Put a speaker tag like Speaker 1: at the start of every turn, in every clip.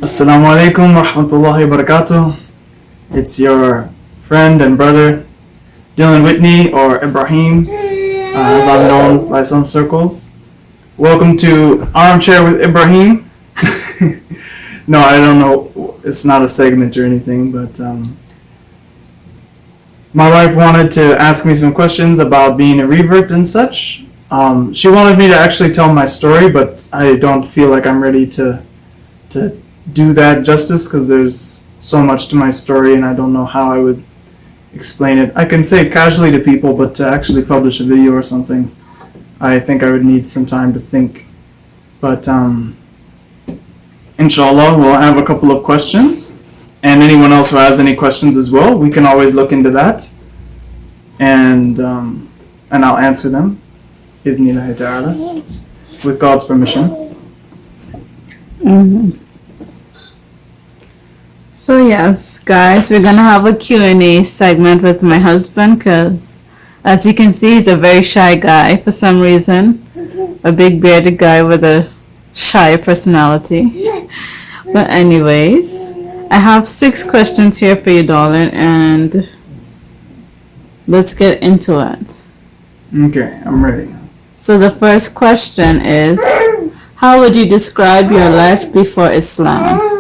Speaker 1: Assalamu alaikum wa rahmatullahi wa barakatuh. It's your friend and brother Dylan Whitney, or Ibrahim, as I'm known by some circles. Welcome to Armchair with Ibrahim. No, I don't know. It's not a segment or anything, but my wife wanted to ask me some questions about being a revert and such. She wanted me to actually tell my story, but I don't feel like I'm ready to do that justice because there's so much to my story and I don't know how I would explain it. I can say it casually to people, but to actually publish a video or something, I think I would need some time to think. But inshallah, we'll have a couple of questions, and anyone else who has any questions as well, we can always look into that, and I'll answer them, idhnillahi ta'ala, with God's permission.
Speaker 2: So yes, guys, we're gonna have a Q&A segment with my husband because, as you can see, he's a very shy guy for some reason. A big bearded guy with a shy personality. But anyways, I have 6 questions here for you, darling, and let's get into it.
Speaker 1: Okay, I'm ready.
Speaker 2: So the first question is, how would you describe your life before Islam?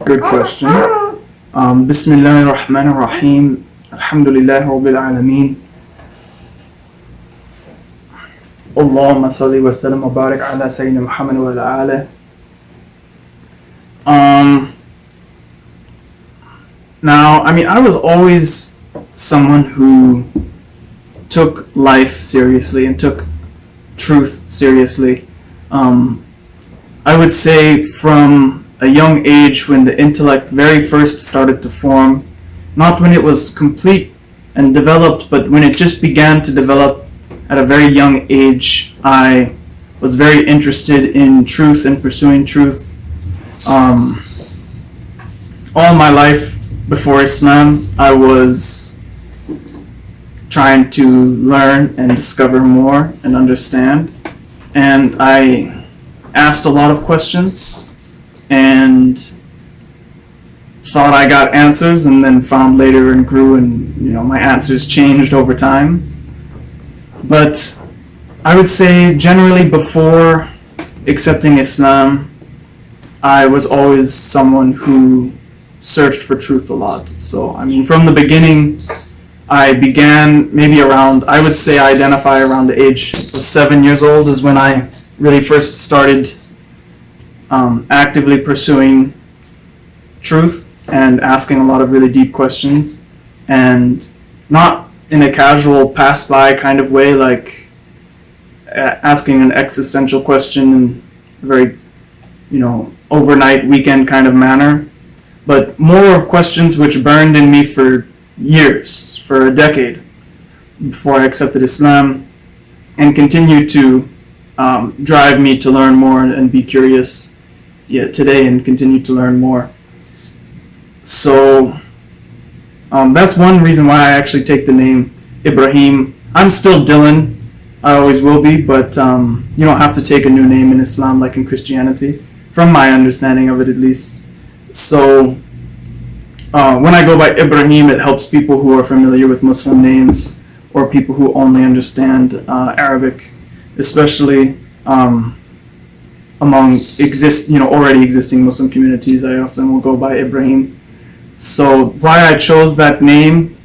Speaker 1: Good question. Bismillahir Rahmanir Rahim. Alhamdulillah Rabbil Alameen. Allahumma salli wa sallam wa barik ala Sayyidina Muhammad wa ala alihi. Now, I was always someone who took life seriously and took truth seriously. I would say from a young age, when the intellect very first started to form, not when it was complete and developed, but when it just began to develop at a very young age, I was very interested in truth and pursuing truth. All my life before Islam, I was trying to learn and discover more and understand, and I asked a lot of questions and thought I got answers, and then found later and grew, and my answers changed over time. But I would say generally before accepting Islam, I was always someone who searched for truth a lot. So from the beginning, I began maybe around, I would say I identify around the age of 7 years old is when I really first started actively pursuing truth and asking a lot of really deep questions, and not in a casual pass-by kind of way, like asking an existential question in a very overnight weekend kind of manner, but more of questions which burned in me for years, for a decade, before I accepted Islam, and continued to drive me to learn more and be curious today and continue to learn more. So that's one reason why I actually take the name Ibrahim. I'm still Dylan, I always will be, but you don't have to take a new name in Islam like in Christianity, from my understanding of it at least. So when I go by Ibrahim, it helps people who are familiar with Muslim names or people who only understand Arabic, especially among already existing Muslim communities. I often will go by Ibrahim. So why I chose that name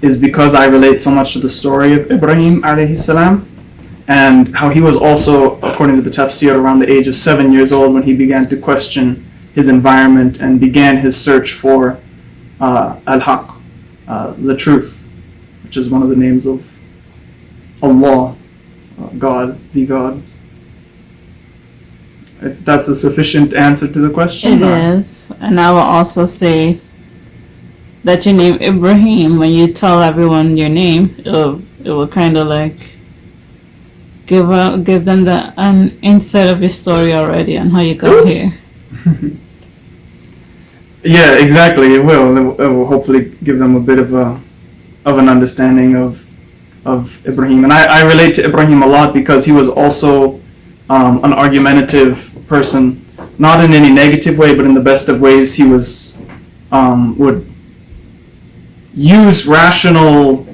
Speaker 1: is because I relate so much to the story of Ibrahim alayhi salam, and how he was also, according to the tafsir, around the age of 7 years old when he began to question his environment and began his search for al-haq, the truth, which is one of the names of Allah, God, the God. If that's a sufficient answer to the question?
Speaker 2: It is. And I will also say that your name Ibrahim, when you tell everyone your name, it will kind of like give them an insight of your story already and how you got here.
Speaker 1: Yeah, exactly. It will. It will hopefully give them a bit of an understanding of Ibrahim. And I relate to Ibrahim a lot because he was also an argumentative person not in any negative way, but in the best of ways. He was would use rational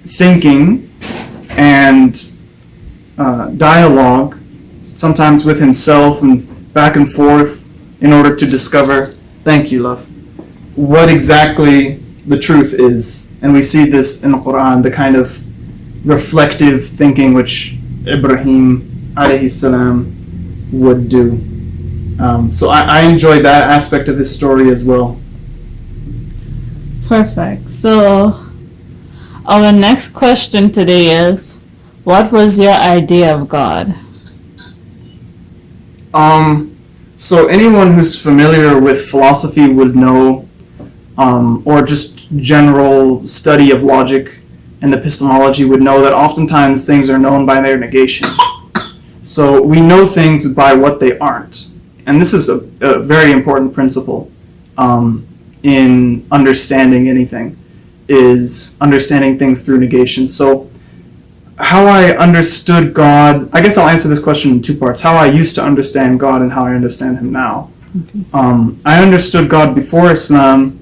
Speaker 1: thinking and dialogue, sometimes with himself and back and forth, in order to discover, thank you, love, what exactly the truth is. And we see this in the Quran, the kind of reflective thinking which Ibrahim alayhi salam would do. So I enjoyed that aspect of his story as well.
Speaker 2: Perfect. So our next question today is, what was your idea of God?
Speaker 1: So anyone who's familiar with philosophy would know, or just general study of logic and epistemology would know that oftentimes things are known by their negation. So we know things by what they aren't. And this is a very important principle in understanding anything, is understanding things through negation. So how I understood God, I guess I'll answer this question in two parts. How I used to understand God and how I understand him now.
Speaker 2: Okay.
Speaker 1: I understood God before Islam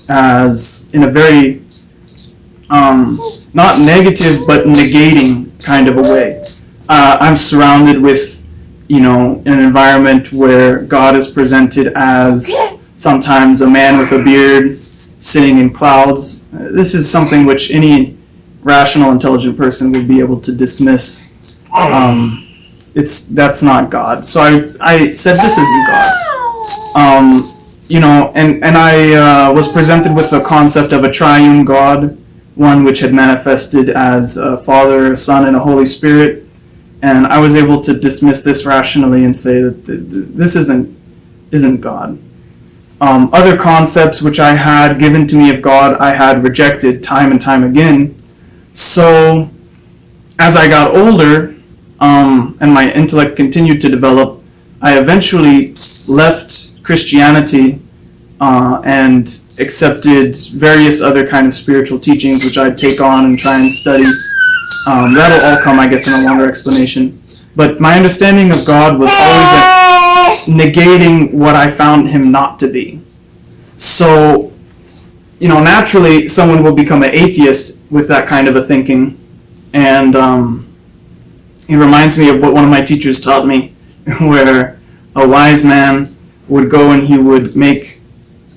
Speaker 1: as in a very not negative but negating kind of a way. I'm surrounded with, in an environment where God is presented as sometimes a man with a beard sitting in clouds. This is something which any rational, intelligent person would be able to dismiss. That's not God. So I said this isn't God. And I was presented with the concept of a triune God, one which had manifested as a Father, a Son, and a Holy Spirit. And I was able to dismiss this rationally and say that this isn't God. Other concepts which I had given to me of God, I had rejected time and time again. So as I got older, and my intellect continued to develop, I eventually left Christianity and accepted various other kind of spiritual teachings which I'd take on and try and study. That'll all come, I guess, in a longer explanation. But my understanding of God was always negating what I found him not to be. So, naturally, someone will become an atheist with that kind of a thinking. And it reminds me of what one of my teachers taught me, where a wise man would go and he would make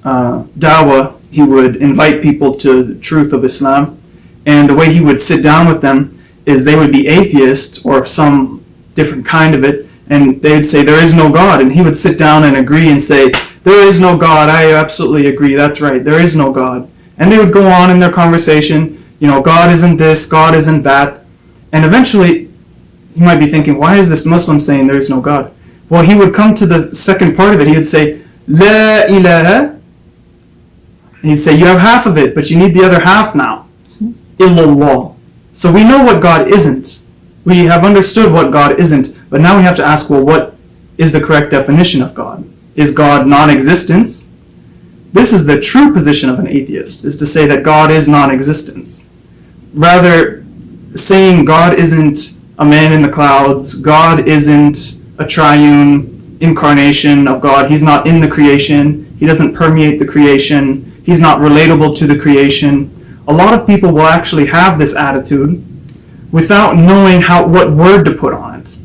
Speaker 1: dawah. He would invite people to the truth of Islam. And the way he would sit down with them is they would be atheists or some different kind of it, and they'd say, there is no God. And he would sit down and agree and say, there is no God. I absolutely agree. That's right. There is no God. And they would go on in their conversation, God isn't this, God isn't that. And eventually, you might be thinking, why is this Muslim saying there is no God? Well, he would come to the second part of it. He would say, La ilaha. And he'd say, you have half of it, but you need the other half now. Illallah. So we know what God isn't. We have understood what God isn't, but now we have to ask, well, what is the correct definition of God? Is God non-existence? This is the true position of an atheist, is to say that God is non-existence. Rather, saying God isn't a man in the clouds, God isn't a triune incarnation of God, he's not in the creation, he doesn't permeate the creation, he's not relatable to the creation. A lot of people will actually have this attitude without knowing what word to put on it.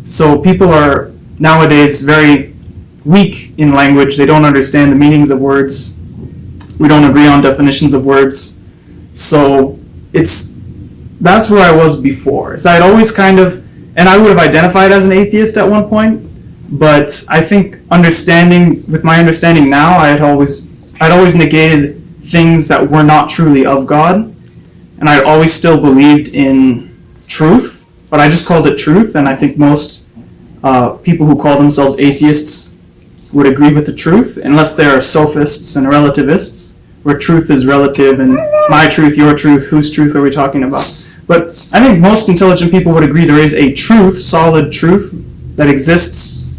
Speaker 1: So people are nowadays very weak in language. They don't understand the meanings of words. We don't agree on definitions of words. So that's where I was before. So I'd always and I would have identified as an atheist at one point, but I think with my understanding now, I'd always negated things that were not truly of God, and I always still believed in truth, but I just called it truth, and I think most people who call themselves atheists would agree with the truth, unless they are sophists and relativists, where truth is relative, and my truth, your truth, whose truth are we talking about? But I think most intelligent people would agree there is a truth, solid truth, that exists,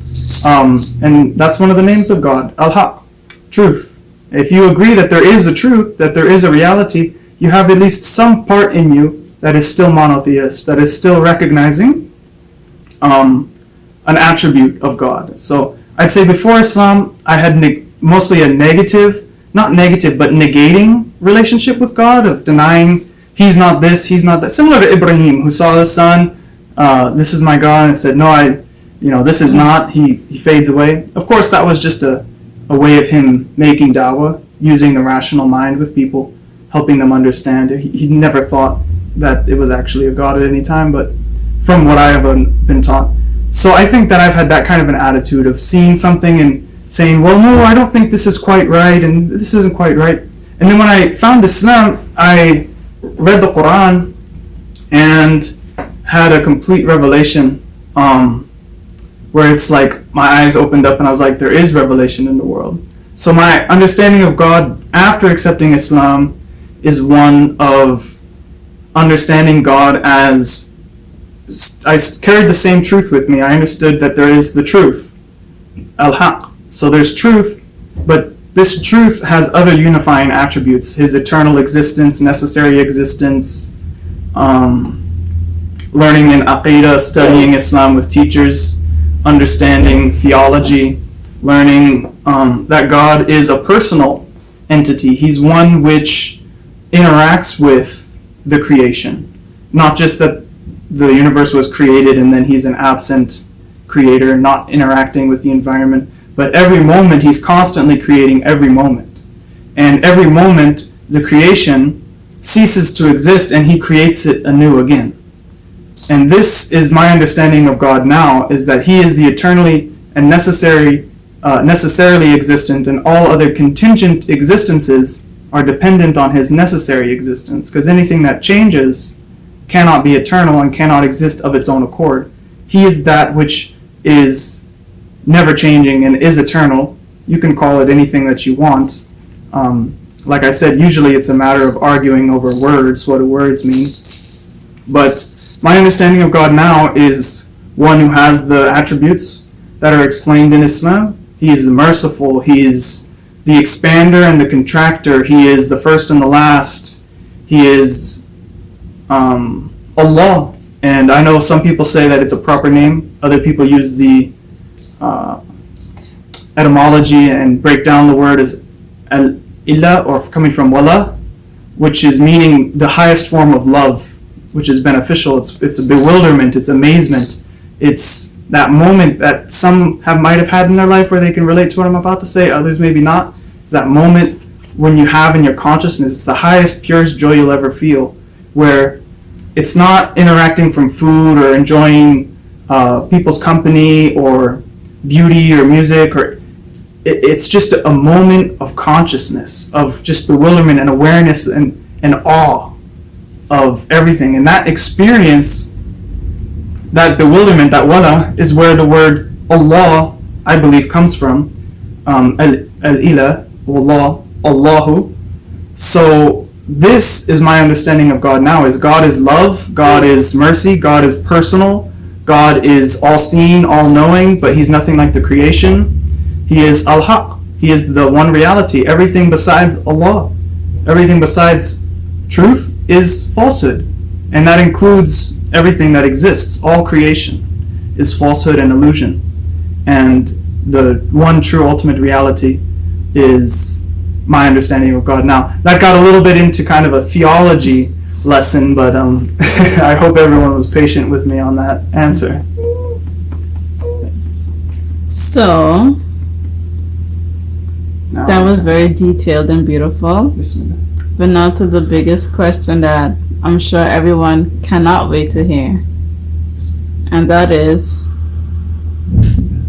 Speaker 1: and that's one of the names of God, Al-Haq, truth. If you agree that there is a truth, that there is a reality, you have at least some part in you that is still monotheist, that is still recognizing a an attribute of God. So I'd say before Islam, I had mostly a negative, not negative, but negating relationship with God, of denying he's not this, he's not that. Similar to Ibrahim, who saw his son, this is my God, and said, no, this is not, he fades away. Of course, that was just a way of him making da'wah, using the rational mind with people, helping them understand. He never thought that it was actually a God at any time, but from what I have been taught. So I think that I've had that kind of an attitude of seeing something and saying, well, no, I don't think this is quite right, and this isn't quite right. And then when I found Islam, I read the Quran and had a complete revelation, where it's like my eyes opened up and I was like, there is revelation in the world. So my understanding of God after accepting Islam is one of understanding God as, I carried the same truth with me. I understood that there is the truth, al-haq. So there's truth, but this truth has other unifying attributes: his eternal existence, necessary existence, learning in aqidah, studying Islam with teachers, understanding theology, learning that God is a personal entity. He's one which interacts with the creation, not just that the universe was created and then he's an absent creator, not interacting with the environment, but every moment he's constantly creating every moment. And every moment the creation ceases to exist and he creates it anew again. And this is my understanding of God now, is that he is the eternally and necessarily existent, and all other contingent existences are dependent on his necessary existence, because anything that changes cannot be eternal and cannot exist of its own accord. He is that which is never changing and is eternal. You can call it anything that you want. Like I said, usually it's a matter of arguing over words. What do words mean? But my understanding of God now is one who has the attributes that are explained in Islam. He is merciful. He is the expander and the contractor. He is the first and the last. He is Allah. And I know some people say that it's a proper name. Other people use the etymology and break down the word as al-ilah, or coming from wala, which is meaning the highest form of love, which is beneficial. It's a bewilderment, it's amazement, it's that moment that some might have had in their life where they can relate to what I'm about to say, others maybe not. It's that moment when you have in your consciousness, it's the highest, purest joy you'll ever feel, where it's not interacting from food or enjoying people's company or beauty or music, or it's just a moment of consciousness, of just bewilderment and awareness and awe of everything. And that experience, that bewilderment, that wala, is where the word Allah, I believe, comes from. Al-ilah, Allah, Allahu. So this is my understanding of God now, is God is love, God is mercy, God is personal, God is all-seeing, all-knowing, but he's nothing like the creation. He is al-haq. He is the one reality. Everything besides Allah, everything besides truth is falsehood. And that includes everything that exists. All creation is falsehood and illusion. And the one true ultimate reality is my understanding of God now. That got a little bit into kind of a theology lesson, but I hope everyone was patient with me on that answer.
Speaker 2: So, that was very detailed and beautiful. But now to the biggest question that I'm sure everyone cannot wait to hear. And that is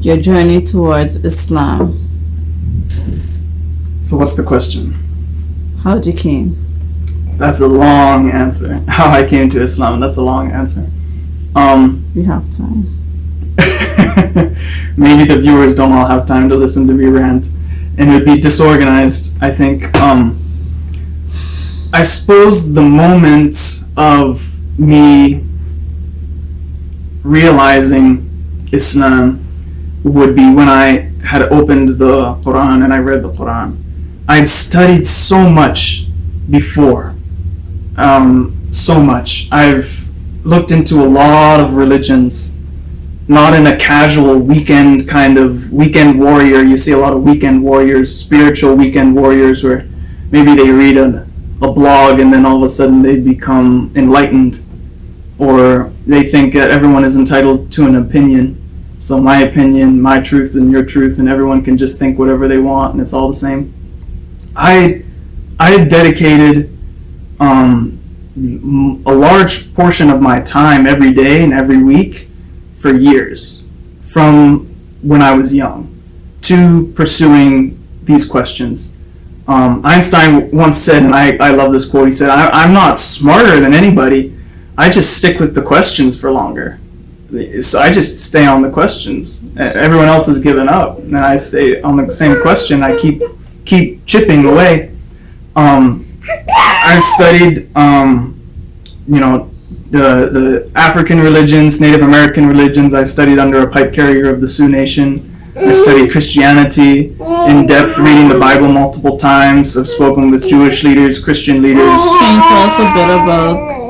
Speaker 2: your journey towards Islam.
Speaker 1: So what's the question?
Speaker 2: How'd you came?
Speaker 1: That's a long answer. How I came to Islam, that's a long answer.
Speaker 2: We have time.
Speaker 1: Maybe the viewers don't all have time to listen to me rant, and it would be disorganized, I think. I suppose the moment of me realizing Islam would be when I had opened the Quran and I read the Quran. I'd studied so much before, so much. I've looked into a lot of religions, not in a casual weekend kind of weekend warrior. You see a lot of weekend warriors, spiritual weekend warriors, where maybe they read a blog and then all of a sudden they become enlightened, or they think that everyone is entitled to an opinion. So my opinion, my truth, and your truth, and everyone can just think whatever they want, and it's all the same. I dedicated a large portion of my time every day and every week for years, from when I was young, to pursuing these questions. Einstein once said, and I love this quote, he said, I'm not smarter than anybody, I just stick with the questions for longer. So I just stay on the questions. Everyone else has given up, and I stay on the same question. I keep chipping away. I've studied, the African religions, Native American religions. I studied under a pipe carrier of the Sioux Nation. I studied Christianity in depth, reading the Bible multiple times. I've spoken with Jewish leaders, Christian leaders.
Speaker 2: Can you tell us a bit about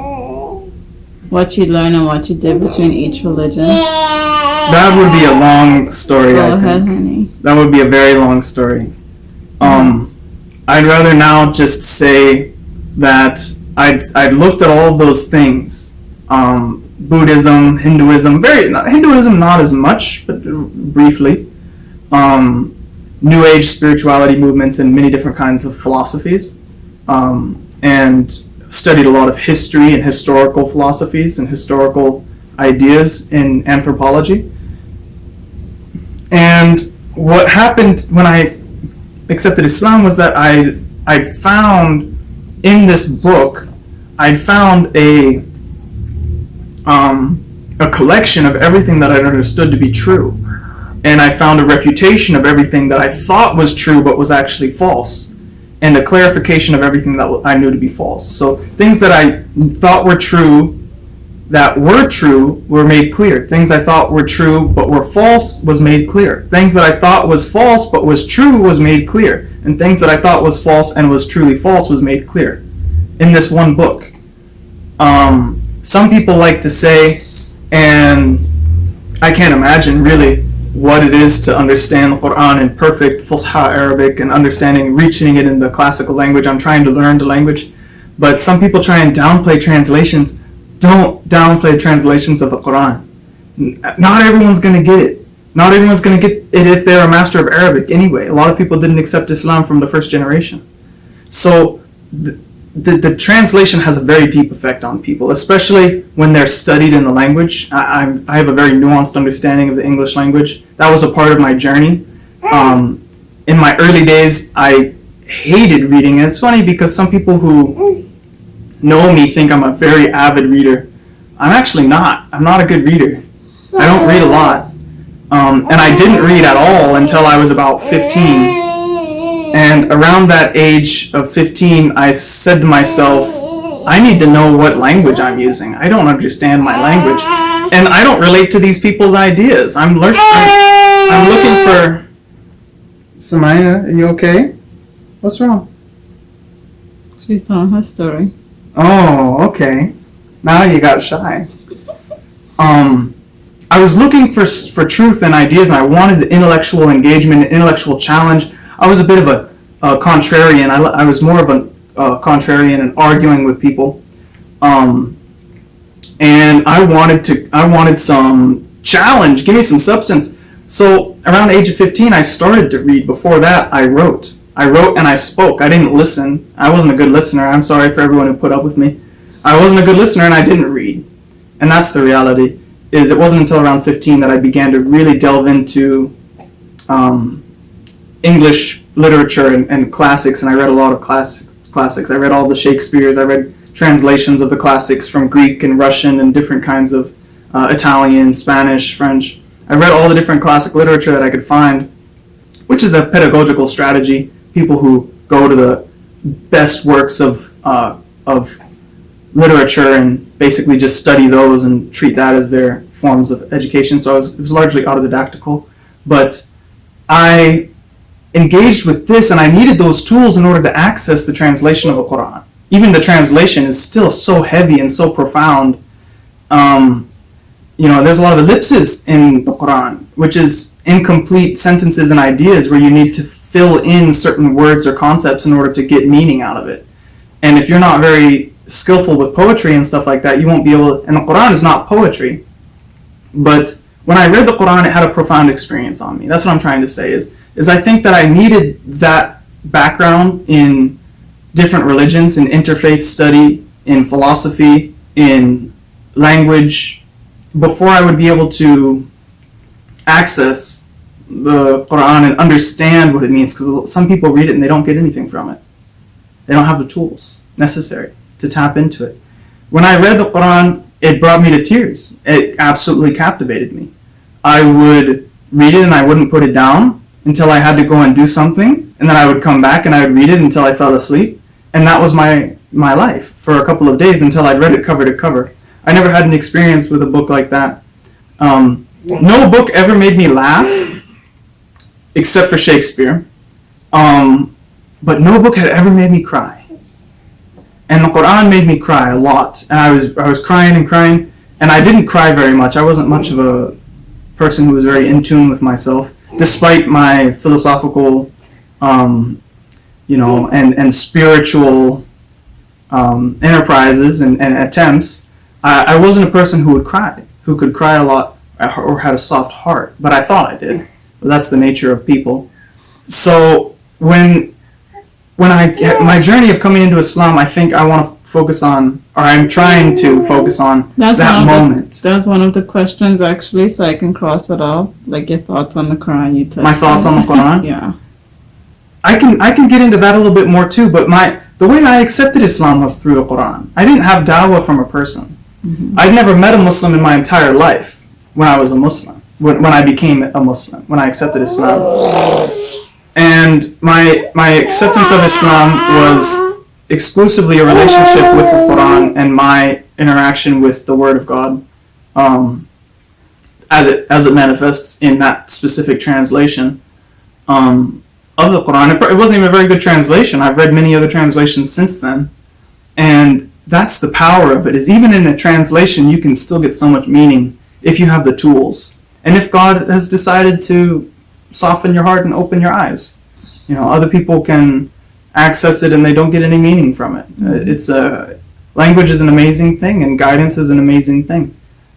Speaker 2: what you learned and what you did between each religion?
Speaker 1: That would be a long story.
Speaker 2: Go ahead, honey.
Speaker 1: That would be a very long story. I'd rather now just say that I'd looked at all of those things. Buddhism, Hinduism, Hinduism not as much, but briefly. New Age spirituality movements and many different kinds of philosophies. And studied a lot of history and historical philosophies and historical ideas in anthropology. And what happened when I accepted Islam was that I found in this book, I found a collection of everything that I understood to be true. And I found a refutation of everything that I thought was true but was actually false. And a clarification of everything that I knew to be false. So things that I thought were true that were true were made clear. Things I thought were true but were false was made clear. Things that I thought was false but was true was made clear. And things that I thought was false and was truly false was made clear in this one book. Some people like to say, and I can't imagine really what it is to understand the Quran in perfect Fusha Arabic and reaching it in the classical language. I'm trying to learn the language. But some people try and downplay translations. Don't downplay translations of the Quran. Not everyone's going to get it. Not everyone's going to get it if they're a master of Arabic anyway. A lot of people didn't accept Islam from the first generation. So the translation has a very deep effect on people, especially when they're studied in the language. I have a very nuanced understanding of the English language. That was a part of my journey. In my early days, I hated reading. And it's funny because some people who know me think I'm a very avid reader. I'm actually not. I'm not a good reader. I don't read a lot. And I didn't read at all until I was about 15. And around that age of 15, I said to myself, I need to know what language I'm using. I don't understand my language. And I don't relate to these people's ideas. I'm looking for... Samaya, are you okay? What's wrong?
Speaker 2: She's telling her story.
Speaker 1: Oh, okay. Now you got shy. I was looking for truth and ideas, and I wanted intellectual engagement, intellectual challenge. I was a bit of a contrarian. I was more of a contrarian and arguing with people. And I wanted some challenge. Give me some substance. So around the age of 15, I started to read. Before that, I wrote and I spoke. I didn't listen. I wasn't a good listener. I'm sorry for everyone who put up with me. I wasn't a good listener and I didn't read. And that's the reality. It wasn't until around 15 that I began to really delve into English literature and classics, and I read a lot of classics. I read all the Shakespeare's. I read translations of the classics from Greek and Russian and different kinds of Italian, Spanish, French. I read all the different classic literature that I could find, which is a pedagogical strategy. People who go to the best works of literature and basically just study those and treat that as their forms of education. So it was largely autodidactical. But I engaged with this, and I needed those tools in order to access the translation of the Quran. Even the translation is still so heavy and so profound. there's a lot of ellipses in the Quran, which is incomplete sentences and ideas where you need to fill in certain words or concepts in order to get meaning out of it. And if you're not very skillful with poetry and stuff like that, you won't be able to, and the Quran is not poetry. But when I read the Quran, it had a profound experience on me. That's what I'm trying to say is I think that I needed that background in different religions, in interfaith study, in philosophy, in language, before I would be able to access the Quran and understand what it means, because some people read it and they don't get anything from it. They don't have the tools necessary to tap into it. When I read the Quran, it brought me to tears. It absolutely captivated me. I would read it and I wouldn't put it down until I had to go and do something, and then I would come back and I would read it until I fell asleep, and that was my life for a couple of days until I'd read it cover to cover. I never had an experience with a book like that. No book ever made me laugh, except for Shakespeare. But no book had ever made me cry. And the Quran made me cry a lot. And I was crying and crying, and I didn't cry very much. I wasn't much of a person who was very in tune with myself, despite my philosophical, and spiritual enterprises and attempts. I wasn't a person who could cry a lot or had a soft heart, but I thought I did. But that's the nature of people. So when my journey of coming into Islam, I think I want to focus on, or I'm trying to focus on that moment.
Speaker 2: That's one of the questions, actually, so I can cross it off. Like your thoughts on the Quran, you touched.
Speaker 1: My thoughts on the Quran?
Speaker 2: Yeah.
Speaker 1: I can get into that a little bit more too, but the way I accepted Islam was through the Quran. I didn't have da'wah from a person. Mm-hmm. I'd never met a Muslim in my entire life when I was a Muslim, when I became a Muslim, when I accepted Islam. And my acceptance of Islam was exclusively a relationship with the Quran and my interaction with the Word of God, as it manifests in that specific translation of the Quran. It wasn't even a very good translation. I've read many other translations since then, and that's the power of it. Is even in a translation, you can still get so much meaning if you have the tools, and if God has decided to soften your heart and open your eyes. Other people can access it and they don't get any meaning from it. Language is an amazing thing, and guidance is an amazing thing.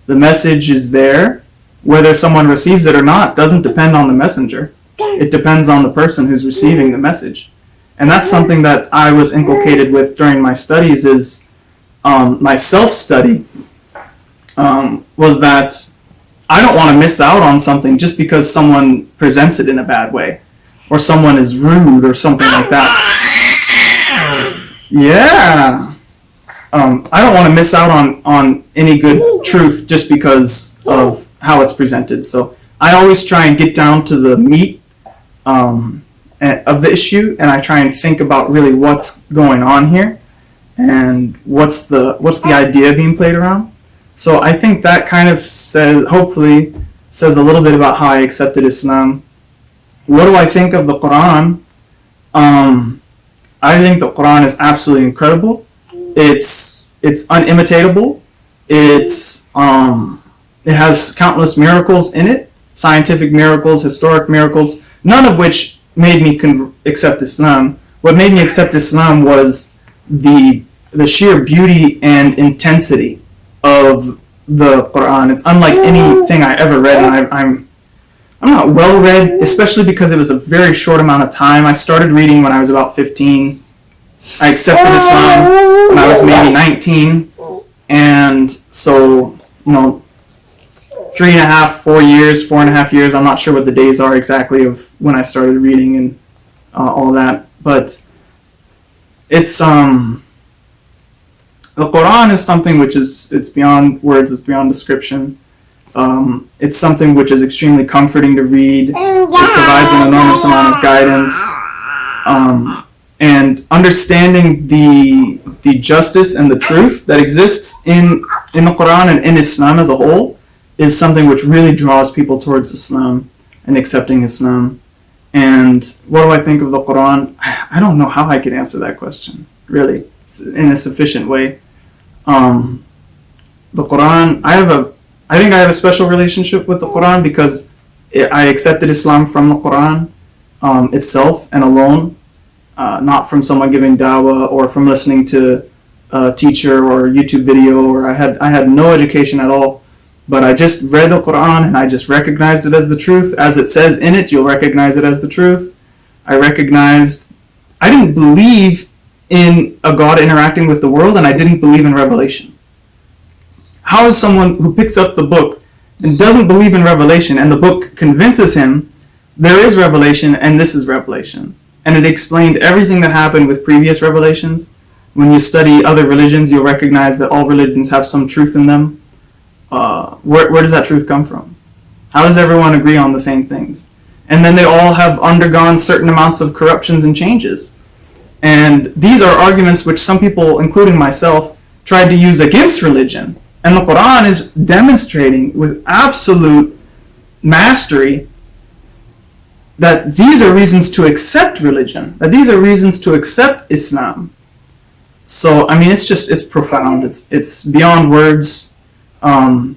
Speaker 1: The message is there. Whether someone receives it or not doesn't depend on the messenger. It depends on the person who's receiving the message. And that's something that I was inculcated with during my studies, is my self-study was that I don't want to miss out on something just because someone presents it in a bad way, or someone is rude or something like that. Yeah. I don't want to miss out on any good truth just because of how it's presented. So I always try and get down to the meat of the issue, and I try and think about really what's going on here and what's the idea being played around. So I think that kind of hopefully says a little bit about how I accepted Islam. What do I think of the Quran? I think the Quran is absolutely incredible. It's unimitatable. It has countless miracles in it, scientific miracles, historic miracles, none of which made me accept Islam. What made me accept Islam was the sheer beauty and intensity of the Quran. It's unlike anything I ever read, and I'm not well read, especially because it was a very short amount of time. I started reading when I was about 15. I accepted Islam when I was maybe 19, and so 4.5 years. I'm not sure what the days are exactly of when I started reading and all that, but it's the Quran is something which it's beyond words, it's beyond description. It's something which is extremely comforting to read. It provides an enormous amount of guidance, and understanding the justice and the truth that exists in the Quran and in Islam as a whole is something which really draws people towards Islam and accepting Islam. And what do I think of the Quran? I don't know how I could answer that question, really, in a sufficient way. The Quran, I I think I have a special relationship with the Quran because I accepted Islam from the Quran itself and alone, not from someone giving dawah or from listening to a teacher or YouTube video, or I had no education at all. But I just read the Quran and I just recognized it as the truth. As it says in it, you'll recognize it as the truth. I didn't believe in a God interacting with the world, and I didn't believe in revelation. How is someone who picks up the book and doesn't believe in revelation, and the book convinces him there is revelation and this is revelation? And it explained everything that happened with previous revelations. When you study other religions, you'll recognize that all religions have some truth in them. Where does that truth come from? How does everyone agree on the same things? And then they all have undergone certain amounts of corruptions and changes. And these are arguments which some people, including myself, tried to use against religion. And the Quran is demonstrating with absolute mastery that these are reasons to accept religion, that these are reasons to accept Islam. So, I mean, it's profound. It's beyond words. The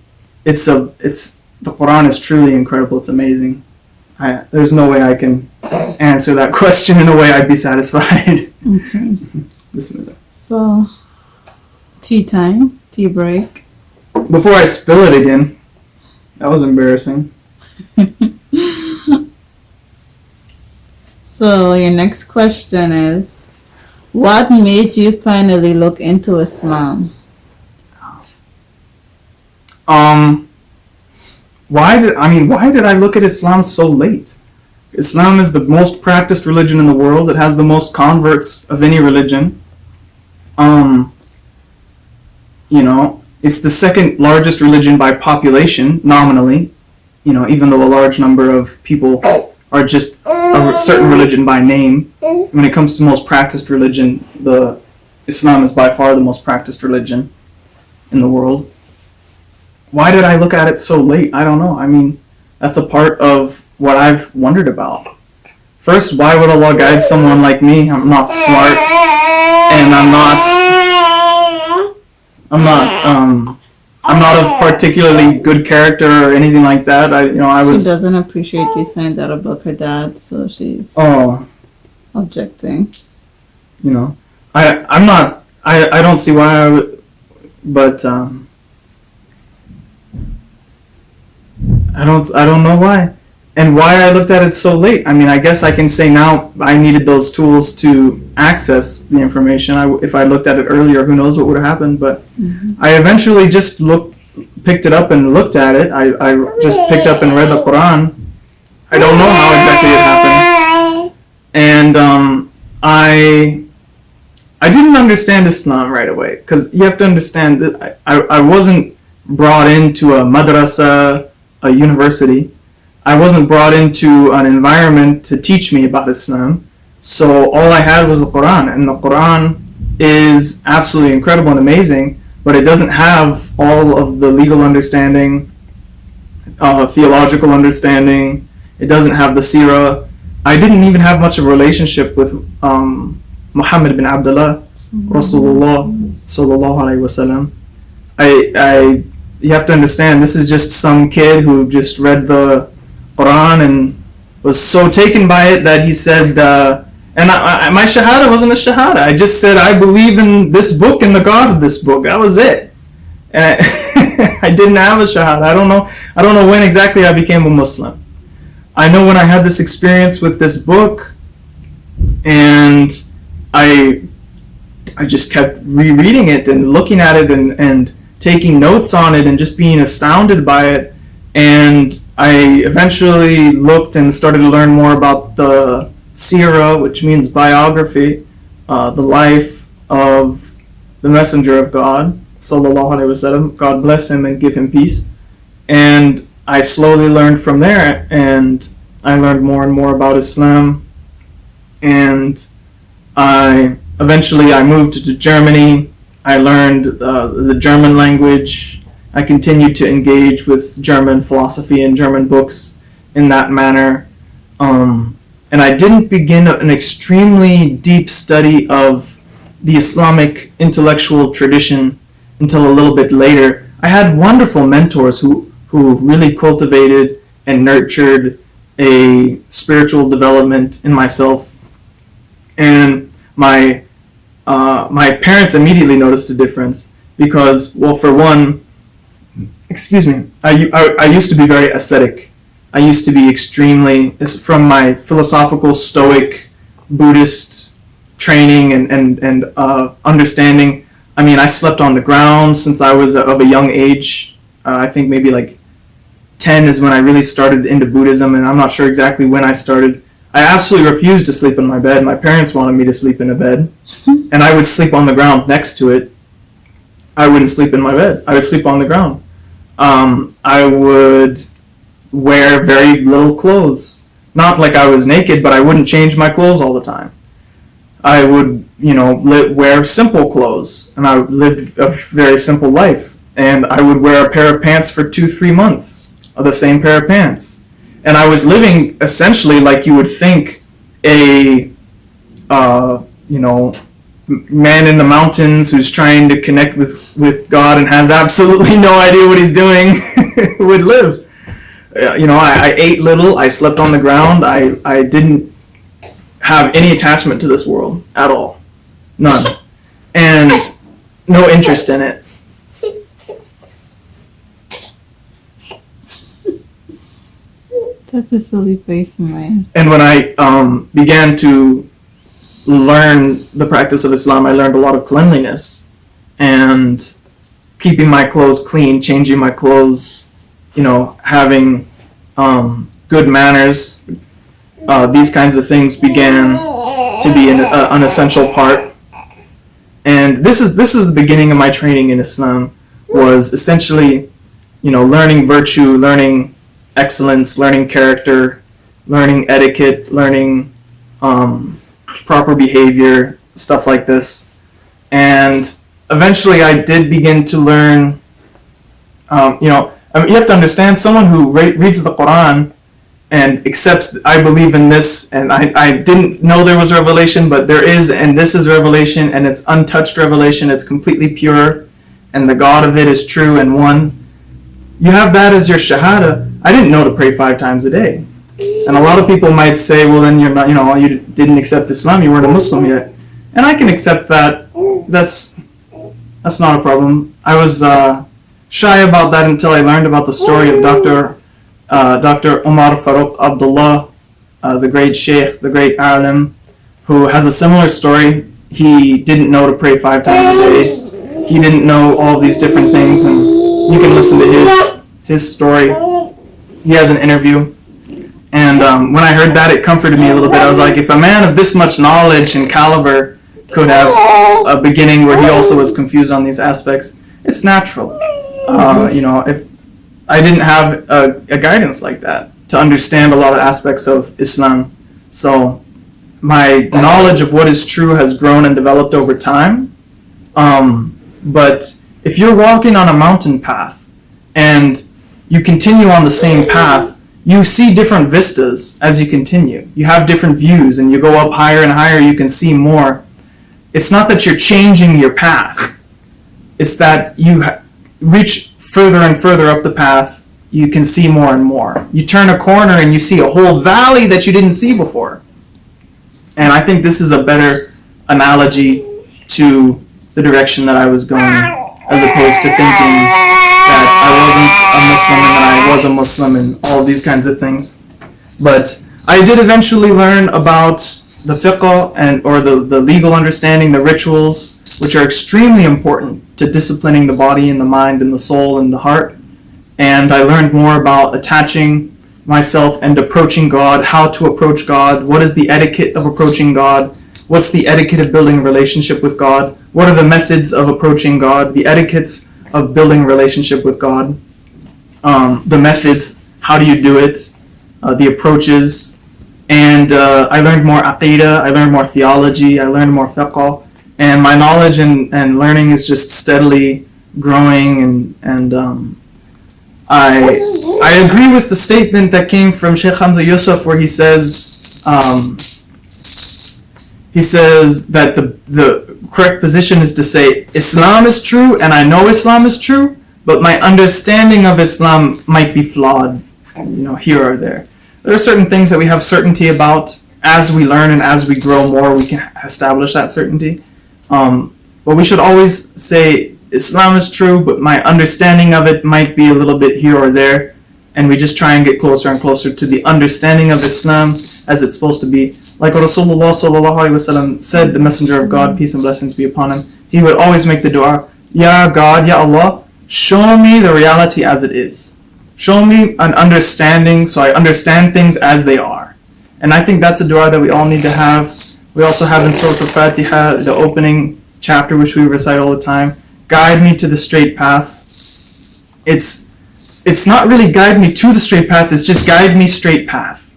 Speaker 1: Quran is truly incredible. It's amazing. There's no way I can answer that question in a way I'd be satisfied.
Speaker 2: Okay. So, tea time, tea break.
Speaker 1: Before I spill it again, that was embarrassing.
Speaker 2: So, your next question is, what made you finally look into Islam?
Speaker 1: Why did I look at Islam so late? Islam is the most practiced religion in the world. It has the most converts of any religion. It's the second largest religion by population, nominally. Even though a large number of people are just a certain religion by name. When it comes to most practiced religion, Islam is by far the most practiced religion in the world. Why did I look at it so late? I don't know. I mean, that's a part of what I've wondered about. First, why would Allah guide someone like me? I'm not smart, and I'm not of particularly good character or anything like that. She
Speaker 2: doesn't appreciate you saying that about her dad, so she's objecting.
Speaker 1: I don't see why I would, but I don't know why. And why I looked at it so late. I mean, I guess I can say now I needed those tools to access the information. If I looked at it earlier, who knows what would have happened. But I eventually just picked it up and looked at it. I just picked up and read the Quran. I don't know how exactly it happened. And I didn't understand Islam right away. Because you have to understand that I wasn't brought into a madrasa, a university. I wasn't brought into an environment to teach me about Islam. So all I had was the Quran. And the Quran is absolutely incredible and amazing, but it doesn't have all of the legal understanding, theological understanding. It doesn't have the seerah. I didn't even have much of a relationship with Muhammad bin Abdullah, Rasulullah sallallahu alaihi wasallam. You have to understand, this is just some kid who just read the Quran and was so taken by it that he said, my shahada wasn't a shahada. I just said, I believe in this book and the God of this book. That was it. And I didn't have a shahada. I don't know when exactly I became a Muslim. I know when I had this experience with this book, and I just kept rereading it and looking at it and taking notes on it and just being astounded by it. And I eventually looked and started to learn more about the seerah, which means biography, the life of the Messenger of God, sallallahu alaihi wasallam. God bless him and give him peace. And I slowly learned from there, and I learned more and more about Islam. And I moved to Germany. I learned the German language. I continued to engage with German philosophy and German books in that manner. And I didn't begin an extremely deep study of the Islamic intellectual tradition until a little bit later. I had wonderful mentors who really cultivated and nurtured a spiritual development in myself. And my parents immediately noticed a difference because, well, for one, I used to be very ascetic. I used to be extremely, from my philosophical Stoic Buddhist training and understanding. I mean, I slept on the ground since I was of a young age. I think maybe like 10 is when I really started into Buddhism, and I'm not sure exactly when I started. I absolutely refused to sleep in my bed. My parents wanted me to sleep in a bed, and I would sleep on the ground next to it. I wouldn't sleep in my bed. I would sleep on the ground. I would wear very little clothes. Not like I was naked, but I wouldn't change my clothes all the time. I would, wear simple clothes, and I lived a very simple life. And I would wear a pair of pants for 2-3 months of the same pair of pants. And I was living essentially like you would think a, man in the mountains who's trying to connect with God and has absolutely no idea what he's doing would live. I ate little, I slept on the ground, I didn't have any attachment to this world at all. None. And no interest in it.
Speaker 2: That's a silly face, man.
Speaker 1: And when I began to learn the practice of Islam, I learned a lot of cleanliness and keeping my clothes clean, changing my clothes, having good manners. These kinds of things began to be an essential part. And this is the beginning of my training in Islam, was essentially, learning virtue, learning excellence, learning character, learning etiquette, learning proper behavior, stuff like this. And eventually I did begin to learn, you have to understand, someone who reads the Quran and accepts, I believe in this, and I didn't know there was revelation, but there is, and this is revelation, and it's untouched revelation, it's completely pure, and the God of it is true and one. You have that as your shahada. I didn't know to pray 5 times a day. And a lot of people might say, well, then you're not, you didn't accept Islam, you weren't a Muslim yet. And I can accept that. That's not a problem. I was shy about that until I learned about the story of Dr. Umar Farooq Abdullah, the great sheikh, the great alim, who has a similar story. He didn't know to pray 5 times a day. He didn't know all these different things, and you can listen to his story. He has an interview. And when I heard that, it comforted me a little bit. I was like, if a man of this much knowledge and caliber could have a beginning where he also was confused on these aspects, it's natural. If I didn't have a guidance like that to understand a lot of aspects of Islam. So my knowledge of what is true has grown and developed over time. But if you're walking on a mountain path and you continue on the same path, you see different vistas as you continue. You have different views, and you go up higher and higher, you can see more. It's not that you're changing your path. It's that you reach further and further up the path, you can see more and more. You turn a corner and you see a whole valley that you didn't see before. And I think this is a better analogy to the direction that I was going, as opposed to thinking that I wasn't a Muslim and I was a Muslim and all these kinds of things. But I did eventually learn about the fiqh or the legal understanding, the rituals, which are extremely important to disciplining the body and the mind and the soul and the heart. And I learned more about attaching myself and approaching God, how to approach God, what is the etiquette of approaching God, what's the etiquette of building a relationship with God, what are the methods of approaching God, the etiquettes of building a relationship with God, the methods, how do you do it, the approaches, and I learned more aqidah, I learned more theology, I learned more fiqh, and my knowledge and learning is just steadily growing, and I agree with the statement that came from Sheikh Hamza Yusuf, where he says that the correct position is to say Islam is true and I know Islam is true, but my understanding of Islam might be flawed, here or there. There are certain things that we have certainty about. As we learn and as we grow more, we can establish that certainty. But we should always say Islam is true, but my understanding of it might be a little bit here or there, and we just try and get closer and closer to the understanding of Islam as it's supposed to be. Like what Rasulullah said, the Messenger of God, peace and blessings be upon him, he would always make the dua, Ya God, Ya Allah, show me the reality as it is. Show me an understanding so I understand things as they are. And I think that's a dua that we all need to have. We also have in Surah Al-Fatiha, the opening chapter which we recite all the time, guide me to the straight path. It's not really guide me to the straight path, it's just guide me straight path.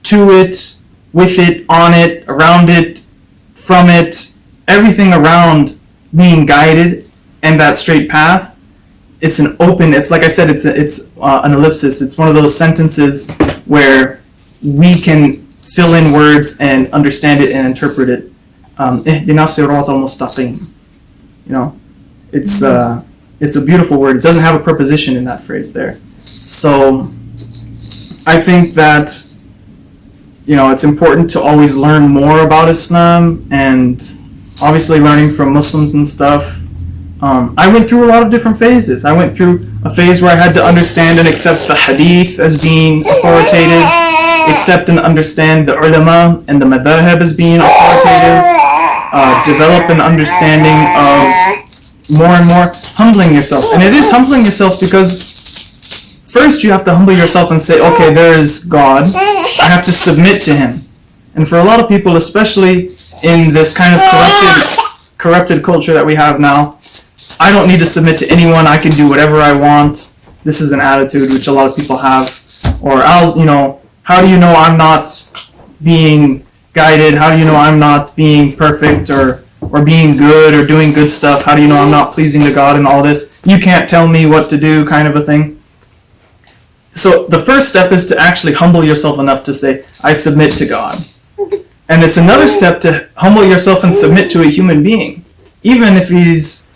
Speaker 1: To it, with it, on it, around it, from it, everything around being guided and that straight path. It's an open, it's like I said, it's an ellipsis. It's one of those sentences where we can fill in words and understand it and interpret it. اهدنا الصراط المستقيم. It's a beautiful word. It doesn't have a preposition in that phrase there. So I think that it's important to always learn more about Islam, and obviously learning from Muslims and stuff. I went through a lot of different phases. I went through a phase where I had to understand and accept the hadith as being authoritative, accept and understand the ulama and the madhahib as being authoritative, develop an understanding of more and more humbling yourself. And it is humbling yourself because first you have to humble yourself and say, okay, there is God. I have to submit to him. And for a lot of people, especially in this kind of corrupted culture that we have now, I don't need to submit to anyone. I can do whatever I want. This is an attitude which a lot of people have. Or how do you know I'm not being guided? How do you know I'm not being perfect or being good or doing good stuff? How do you know I'm not pleasing to God and all this? You can't tell me what to do, kind of a thing. So the first step is to actually humble yourself enough to say, I submit to God. And it's another step to humble yourself and submit to a human being. Even if he's,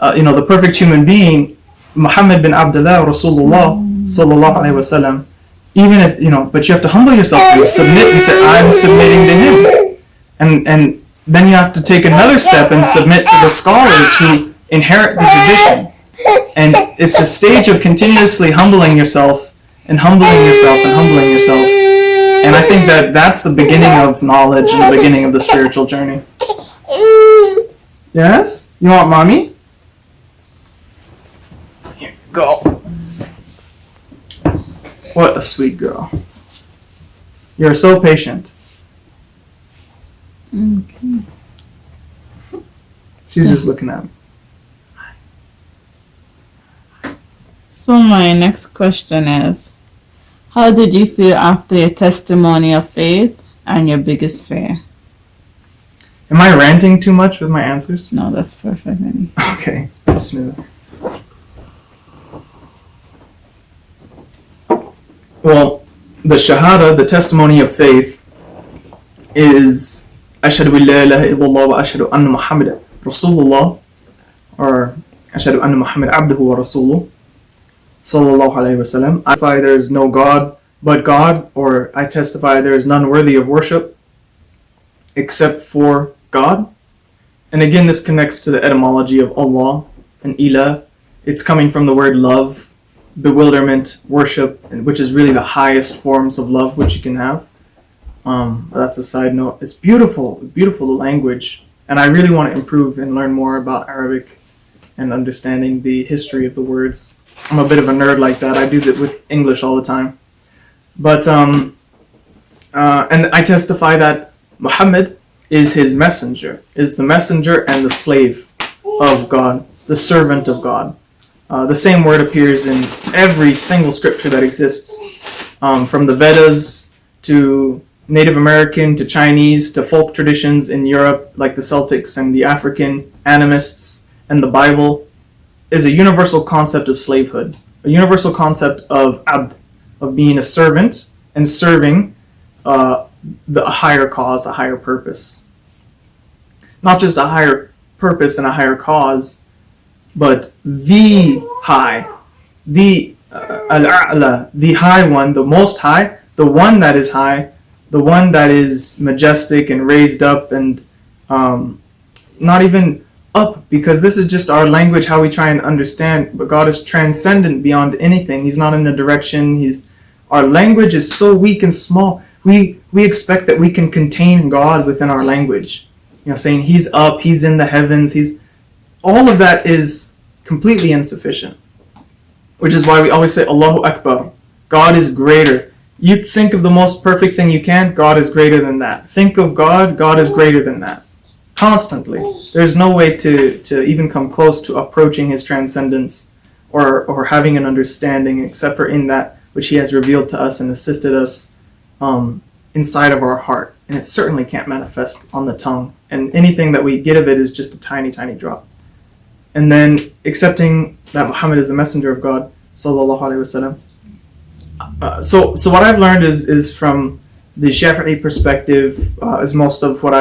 Speaker 1: the perfect human being, Muhammad bin Abdullah, Rasulullah, sallallahu alaihi wasallam, even if, but you have to humble yourself and submit and say, I'm submitting to him. And then you have to take another step and submit to the scholars who inherit the tradition. And it's a stage of continuously humbling yourself and humbling yourself and humbling yourself. And I think that that's the beginning of knowledge and the beginning of the spiritual journey. Yes? You want mommy? Here you go. What a sweet girl. You're so patient.
Speaker 2: Okay.
Speaker 1: She's just looking at me.
Speaker 2: So my next question is, how did you feel after your testimony of faith and your biggest fear?
Speaker 1: Am I ranting too much with my answers?
Speaker 2: No, that's perfect, honey.
Speaker 1: Okay, smooth. Well, the Shahada, the testimony of faith, is Ashhadu an la ilaha illallah wa ashhadu anna Muhammadan Rasulullah, or Ashhadu anna Muhammad abduhu wa rasuluh, sallallahu alayhi wa sallam. I testify there is no God but God, or I testify there is none worthy of worship except for God. And again, this connects to the etymology of Allah and Ilah. It's coming from the word love, bewilderment, worship, which is really the highest forms of love which you can have. That's a side note. It's beautiful, beautiful language, and I really want to improve and learn more about Arabic and understanding the history of the words. I'm a bit of a nerd like that. I do that with English all the time. But and I testify that Muhammad is his messenger, is the messenger and the slave of God, the servant of God. The same word appears in every single scripture that exists, from the Vedas to Native American to Chinese to folk traditions in Europe, like the Celtics and the African animists, and the Bible is a universal concept of slavehood, a universal concept of abd, of being a servant and serving a higher cause, a higher purpose. Not just a higher purpose and a higher cause but the high, the al-a'la, the high one, the most high, the one that is high, the one that is majestic and raised up and not even up, because this is just our language, how we try and understand, but God is transcendent beyond anything. He's not in a direction. Our language is so weak and small. We expect that we can contain God within our language. Saying He's up, He's in the heavens, all of that is completely insufficient. Which is why we always say Allahu Akbar. God is greater. You think of the most perfect thing you can, God is greater than that. Think of God, God is greater than that. Constantly. There's no way to even come close to approaching His transcendence or having an understanding except for in that which He has revealed to us and assisted us inside of our heart. And it certainly can't manifest on the tongue. And anything that we get of it is just a tiny, tiny drop. And then accepting that Muhammad is the messenger of God, sallallahu alaihi wasallam. So what I've learned is from the Shafi'i perspective, is most of what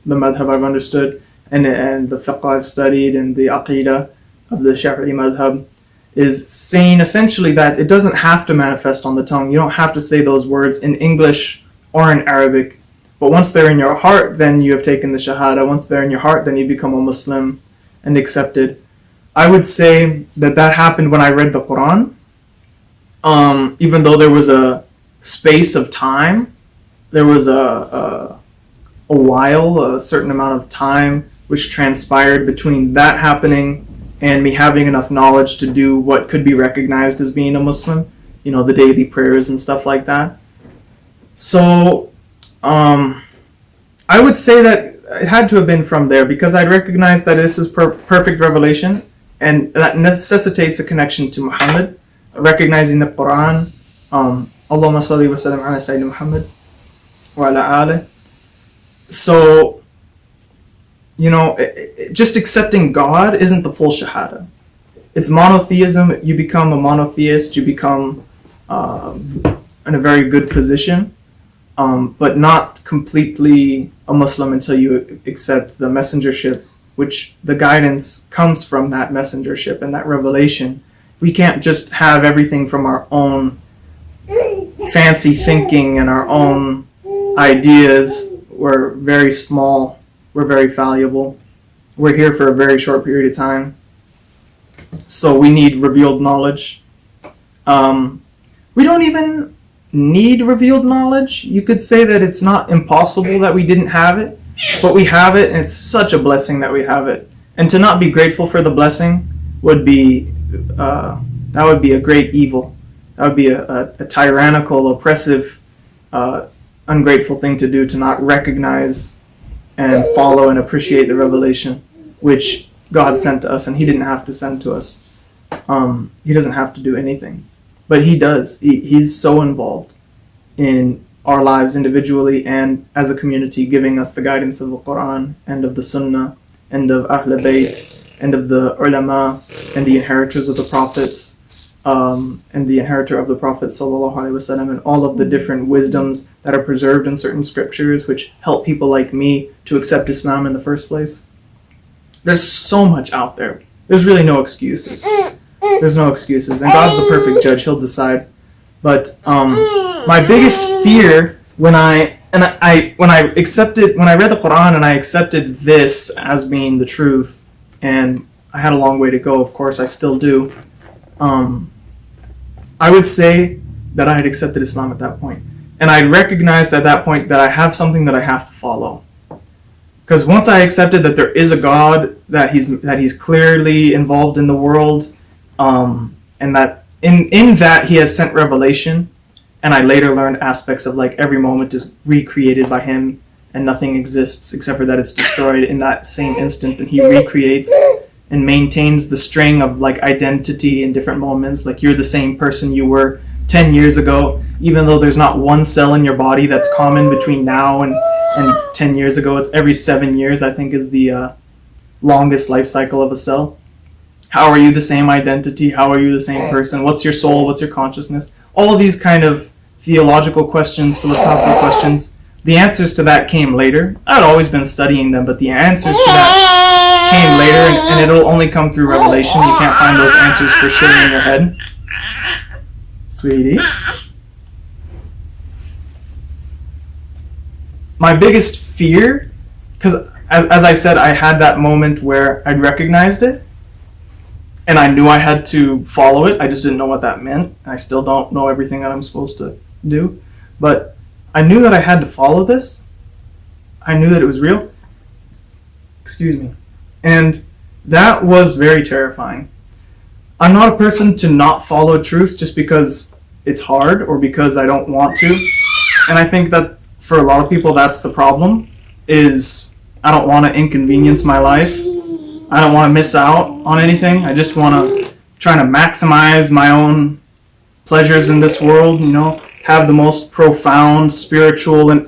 Speaker 1: the madhab I've understood, and the fiqh I've studied, and the aqidah of the Shafi'i madhab, is saying essentially that it doesn't have to manifest on the tongue. You don't have to say those words in English or in Arabic, but once they're in your heart, then you have taken the shahada. Once they're in your heart, then you become a Muslim and accepted. I would say that happened when I read the Quran. Even though there was a space of time, there was a while, a certain amount of time which transpired between that happening and me having enough knowledge to do what could be recognized as being a Muslim, the daily prayers and stuff like that. So I would say that it had to have been from there, because I recognized that this is perfect revelation, and that necessitates a connection to Muhammad, recognizing the Quran. Allahumma salli wa sallam ala Sayyidina Muhammad wa ala alih. So, just accepting God isn't the full shahada. It's monotheism. You become a monotheist. You become in a very good position, but not completely a Muslim until you accept the messengership, which the guidance comes from that messengership and that revelation. We can't just have everything from our own fancy thinking and our own ideas. We're very small. We're very fallible. We're here for a very short period of time. So we need revealed knowledge. We don't even need revealed knowledge. You could say that it's not impossible that we didn't have it, but we have it, and it's such a blessing that we have it. And to not be grateful for the blessing would be a great evil. That would be a tyrannical, oppressive, ungrateful thing to do, to not recognize and follow and appreciate the revelation which God sent to us, and He didn't have to send to us. He doesn't have to do anything, but He does. He's so involved in our lives individually and as a community, giving us the guidance of the Quran and of the Sunnah and of Ahl Bayt and of the ulama and the inheritors of the prophets, and the inheritor of the Prophet sallallahu alaihi wasallam, and all of the different wisdoms that are preserved in certain scriptures which help people like me to accept Islam in the first place. There's so much out there. There's really no excuses. There's no excuses, and God's the perfect judge. He'll decide. But my biggest fear when I read the Quran and I accepted this as being the truth, and I had a long way to go, of course I still do, I would say that I had accepted Islam at that point. And I recognized at that point that I have something that I have to follow. Because once I accepted that there is a God, that he's clearly involved in the world, and that in that He has sent revelation, and I later learned aspects of every moment is recreated by Him, and nothing exists except for that it's destroyed in that same instant, and He recreates and maintains the string of identity in different moments. You're the same person you were 10 years ago, even though there's not one cell in your body that's common between now and 10 years ago. It's every 7 years, I think, is the longest life cycle of a cell. How are you the same identity? How are you the same person? What's your soul? What's your consciousness? All of these kind of theological questions, philosophical questions, the answers to that came later. I'd always been studying them, but the answers to that came later, and it'll only come through revelation. You can't find those answers for sure in your head. Sweetie. My biggest fear, because as I said, I had that moment where I'd recognized it, and I knew I had to follow it. I just didn't know what that meant. I still don't know everything that I'm supposed to do, but I knew that I had to follow this. I knew that it was real. Excuse me. And that was very terrifying. I'm not a person to not follow truth just because it's hard or because I don't want to. And I think that for a lot of people, that's the problem, is I don't want to inconvenience my life. I don't want to miss out on anything. I just want to try to maximize my own pleasures in this world, have the most profound spiritual and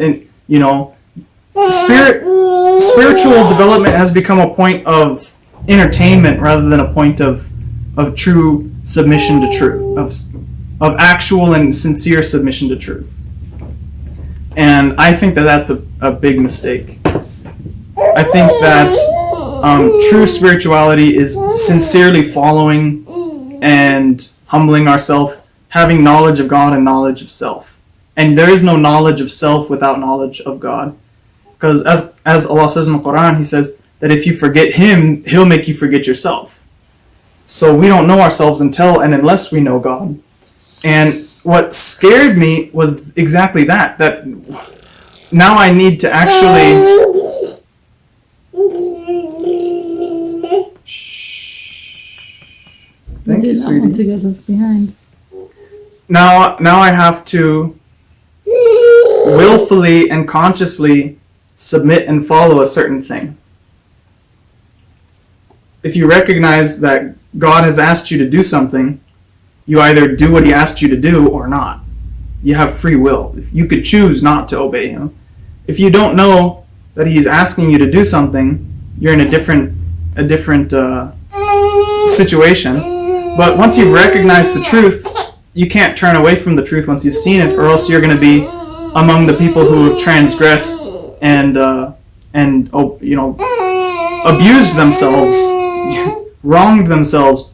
Speaker 1: spiritual development has become a point of entertainment rather than a point of true submission to truth, of actual and sincere submission to truth. And I think that that's a big mistake. I think that true spirituality is sincerely following and humbling ourselves, having knowledge of God and knowledge of self. And there is no knowledge of self without knowledge of God. Because as Allah says in the Quran, He says that if you forget Him, He'll make you forget yourself. So we don't know ourselves until and unless we know God. And what scared me was exactly that now I need to actually... Thank you, sweetie.
Speaker 2: Want to get us behind.
Speaker 1: Now I have to willfully and consciously submit and follow a certain thing. If you recognize that God has asked you to do something, you either do what He asked you to do or not. You have free will. You could choose not to obey Him. If you don't know that He's asking you to do something, you're in a different situation. But once you've recognized the truth, you can't turn away from the truth once you've seen it, or else you're going to be among the people who have transgressed and abused themselves, wronged themselves,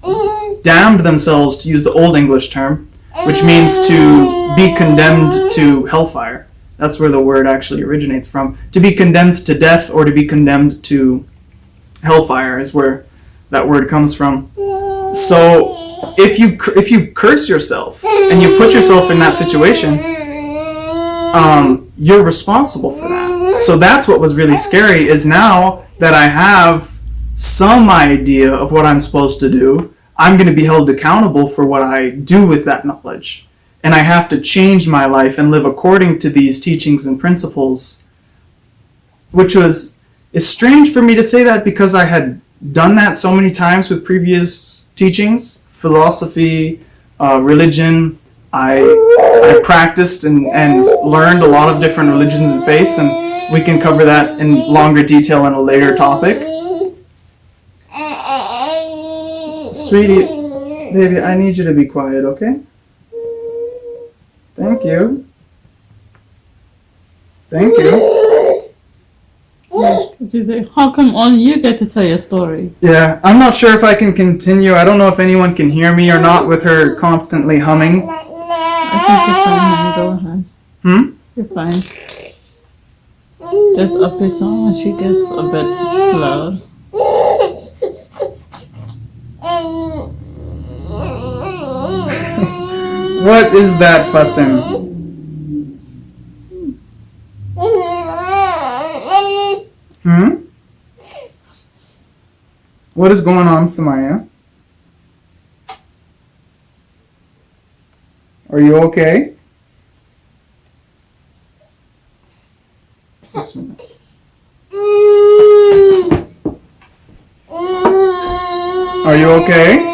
Speaker 1: damned themselves, to use the Old English term, which means to be condemned to hellfire. That's where the word actually originates from. To be condemned to death or to be condemned to hellfire is where that word comes from. So if you curse yourself and you put yourself in that situation, you're responsible for that. So that's what was really scary, is now that I have some idea of what I'm supposed to do, I'm going to be held accountable for what I do with that knowledge. And I have to change my life and live according to these teachings and principles, which is strange for me to say that because I had done that so many times with previous teachings, philosophy, religion. I practiced and learned a lot of different religions and faiths, and we can cover that in longer detail in a later topic. Sweetie, baby, I need you to be quiet, okay? Thank you. Thank you.
Speaker 2: She's like, how come only you get to tell your story?
Speaker 1: Yeah, I'm not sure if I can continue. I don't know if anyone can hear me or not with her constantly humming.
Speaker 2: I think you're fine, honey. Go ahead. You're fine. Just up your tone when she gets a bit loud.
Speaker 1: What is that fussing? What is going on, Samaya? Are you okay? Are you okay?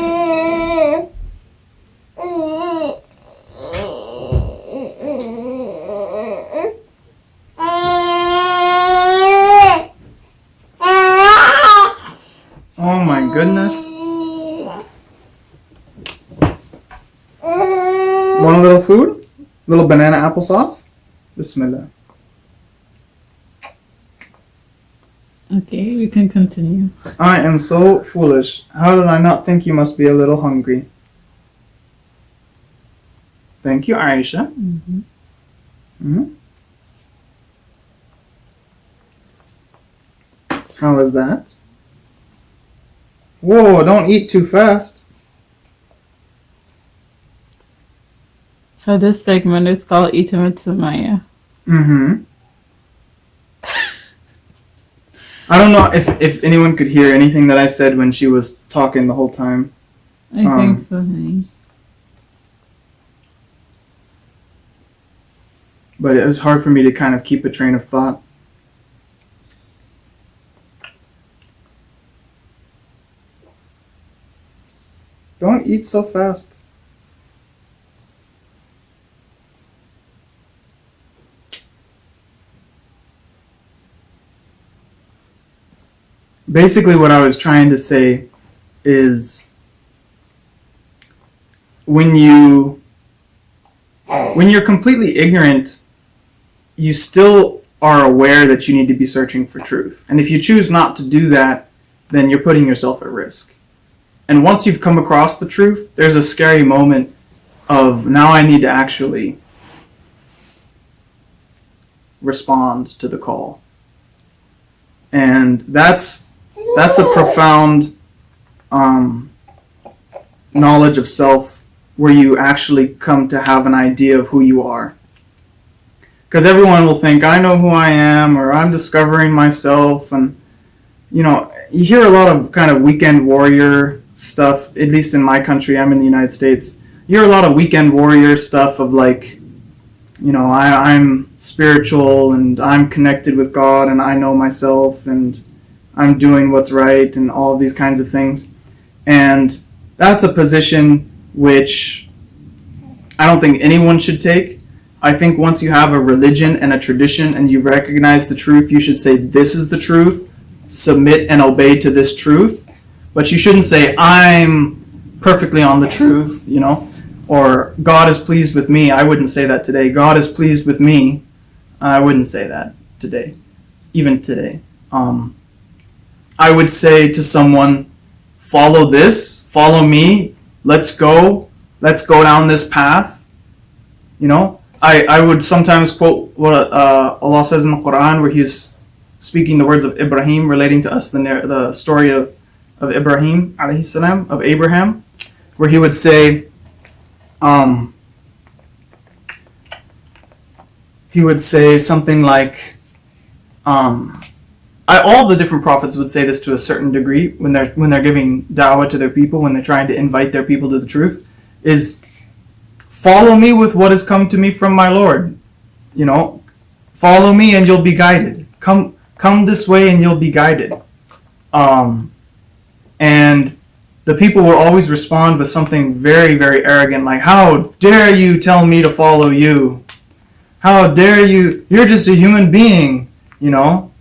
Speaker 1: Oh my goodness. Want a little food? Little banana applesauce? Bismillah.
Speaker 2: Okay, we can continue.
Speaker 1: I am so foolish. How did I not think you must be a little hungry? Thank you, Aisha.
Speaker 2: Mm-hmm.
Speaker 1: Mm-hmm. How was that? Whoa, don't eat too fast.
Speaker 2: So this segment is called Eating with Sumaya.
Speaker 1: Mm-hmm. I don't know if anyone could hear anything that I said when she was talking the whole time.
Speaker 2: I think so, honey.
Speaker 1: But it was hard for me to kind of keep a train of thought. Don't eat so fast. Basically, what I was trying to say is when you're completely ignorant, you still are aware that you need to be searching for truth. And if you choose not to do that, then you're putting yourself at risk. And once you've come across the truth, there's a scary moment of now I need to actually respond to the call. And that's a profound knowledge of self where you actually come to have an idea of who you are. Because everyone will think, I know who I am, or I'm discovering myself. And, you know, you hear a lot of kind of weekend warrior stuff, at least in my country, I'm in the United States. You hear a lot of weekend warrior stuff of like, you know, I'm spiritual and I'm connected with God and I know myself and I'm doing what's right and all of these kinds of things. And that's a position which I don't think anyone should take. I think once you have a religion and a tradition and you recognize the truth, you should say, this is the truth, submit and obey to this truth. But you shouldn't say, I'm perfectly on the truth, you know, or God is pleased with me. I wouldn't say that today. God is pleased with me. I wouldn't say that today, even today. I would say to someone, follow this, follow me, let's go down this path. You know, I would sometimes quote what Allah says in the Quran, where He's speaking the words of Ibrahim, relating to us the story of Ibrahim alayhi salam, of Abraham, where he would say, something like, all the different prophets would say this to a certain degree when they're giving da'wah to their people, when they're trying to invite their people to the truth, is follow me with what has come to me from my Lord. You know, follow me and you'll be guided. Come this way and you'll be guided. And the people will always respond with something very, very arrogant, like, how dare you tell me to follow you? How dare you? You're just a human being, you know?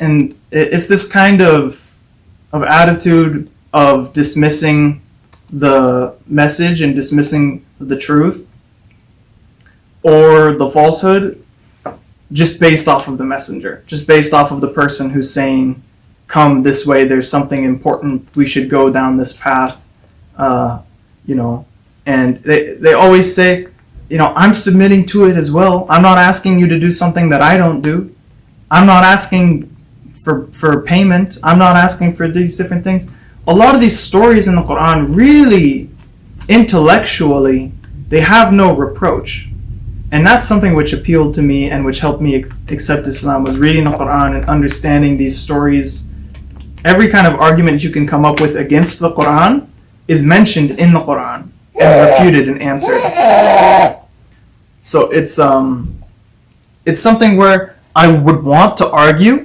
Speaker 1: And it's this kind of attitude of dismissing the message and dismissing the truth or the falsehood just based off of the messenger, just based off of the person who's saying, come this way, there's something important, we should go down this path, you know. And they always say, you know, I'm submitting to it as well. I'm not asking you to do something that I don't do. I'm not asking for payment. I'm not asking for these different things. A lot of these stories in the Quran, really, intellectually, they have no reproach. And that's something which appealed to me and which helped me accept Islam, was reading the Quran and understanding these stories. Every kind of argument you can come up with against the Quran is mentioned in the Quran and refuted and answered. So it's something where I would want to argue.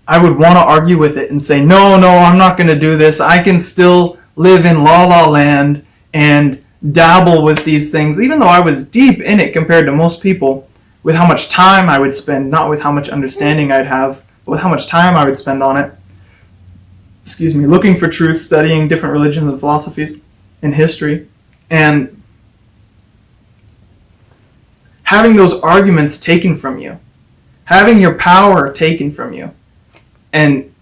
Speaker 1: I would want to argue with it and say, no, I'm not going to do this. I can still live in La La Land and dabble with these things, even though I was deep in it compared to most people, with how much time I would spend, not with how much understanding I'd have, but with how much time I would spend on it. Looking for truth, studying different religions and philosophies and history, and having those arguments taken from you, having your power taken from you, and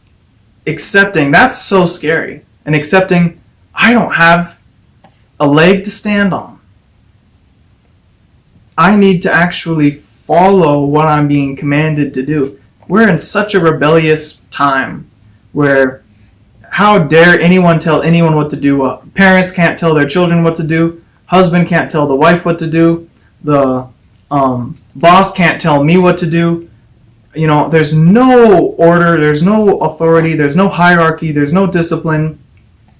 Speaker 1: accepting, that's so scary. And accepting, I don't have a leg to stand on. I need to actually follow what I'm being commanded to do. We're in such a rebellious time where how dare anyone tell anyone what to do? Parents can't tell their children what to do. Husband can't tell the wife what to do. The boss can't tell me what to do. You know, there's no order, there's no authority, there's no hierarchy, there's no discipline,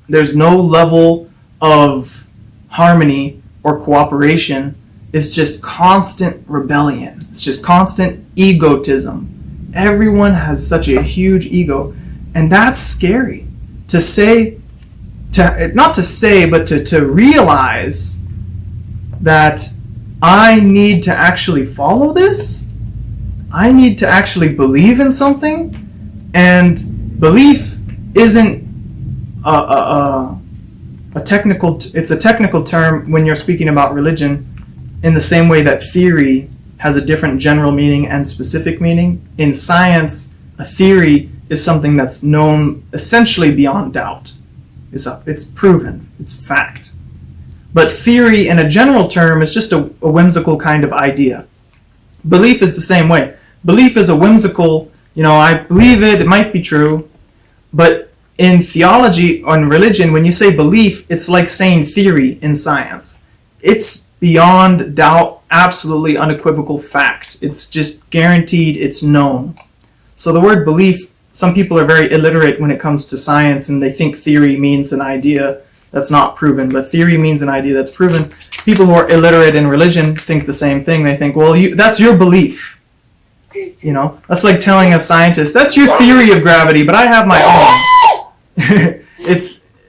Speaker 1: there's no level of harmony or cooperation. It's just constant rebellion. It's just constant egotism. Everyone has such a huge ego, and that's scary. To say, not to say, but to realize that I need to actually follow this. I need to actually believe in something, and belief isn't a technical. It's a technical term when you're speaking about religion, in the same way that theory has a different general meaning and specific meaning. In science, a theory is something that's known essentially beyond doubt. It's proven. It's fact. But theory, in a general term, is just a whimsical kind of idea. Belief is the same way. Belief is a whimsical, I believe it might be true. But in theology or in religion, when you say belief, it's like saying theory in science. It's beyond doubt, absolutely unequivocal fact. It's just guaranteed, it's known. So the word belief, some people are very illiterate when it comes to science, and they think theory means an idea that's not proven, but theory means an idea that's proven. People who are illiterate in religion think the same thing. They think, well, that's your belief. That's like telling a scientist, that's your theory of gravity, but I have my own.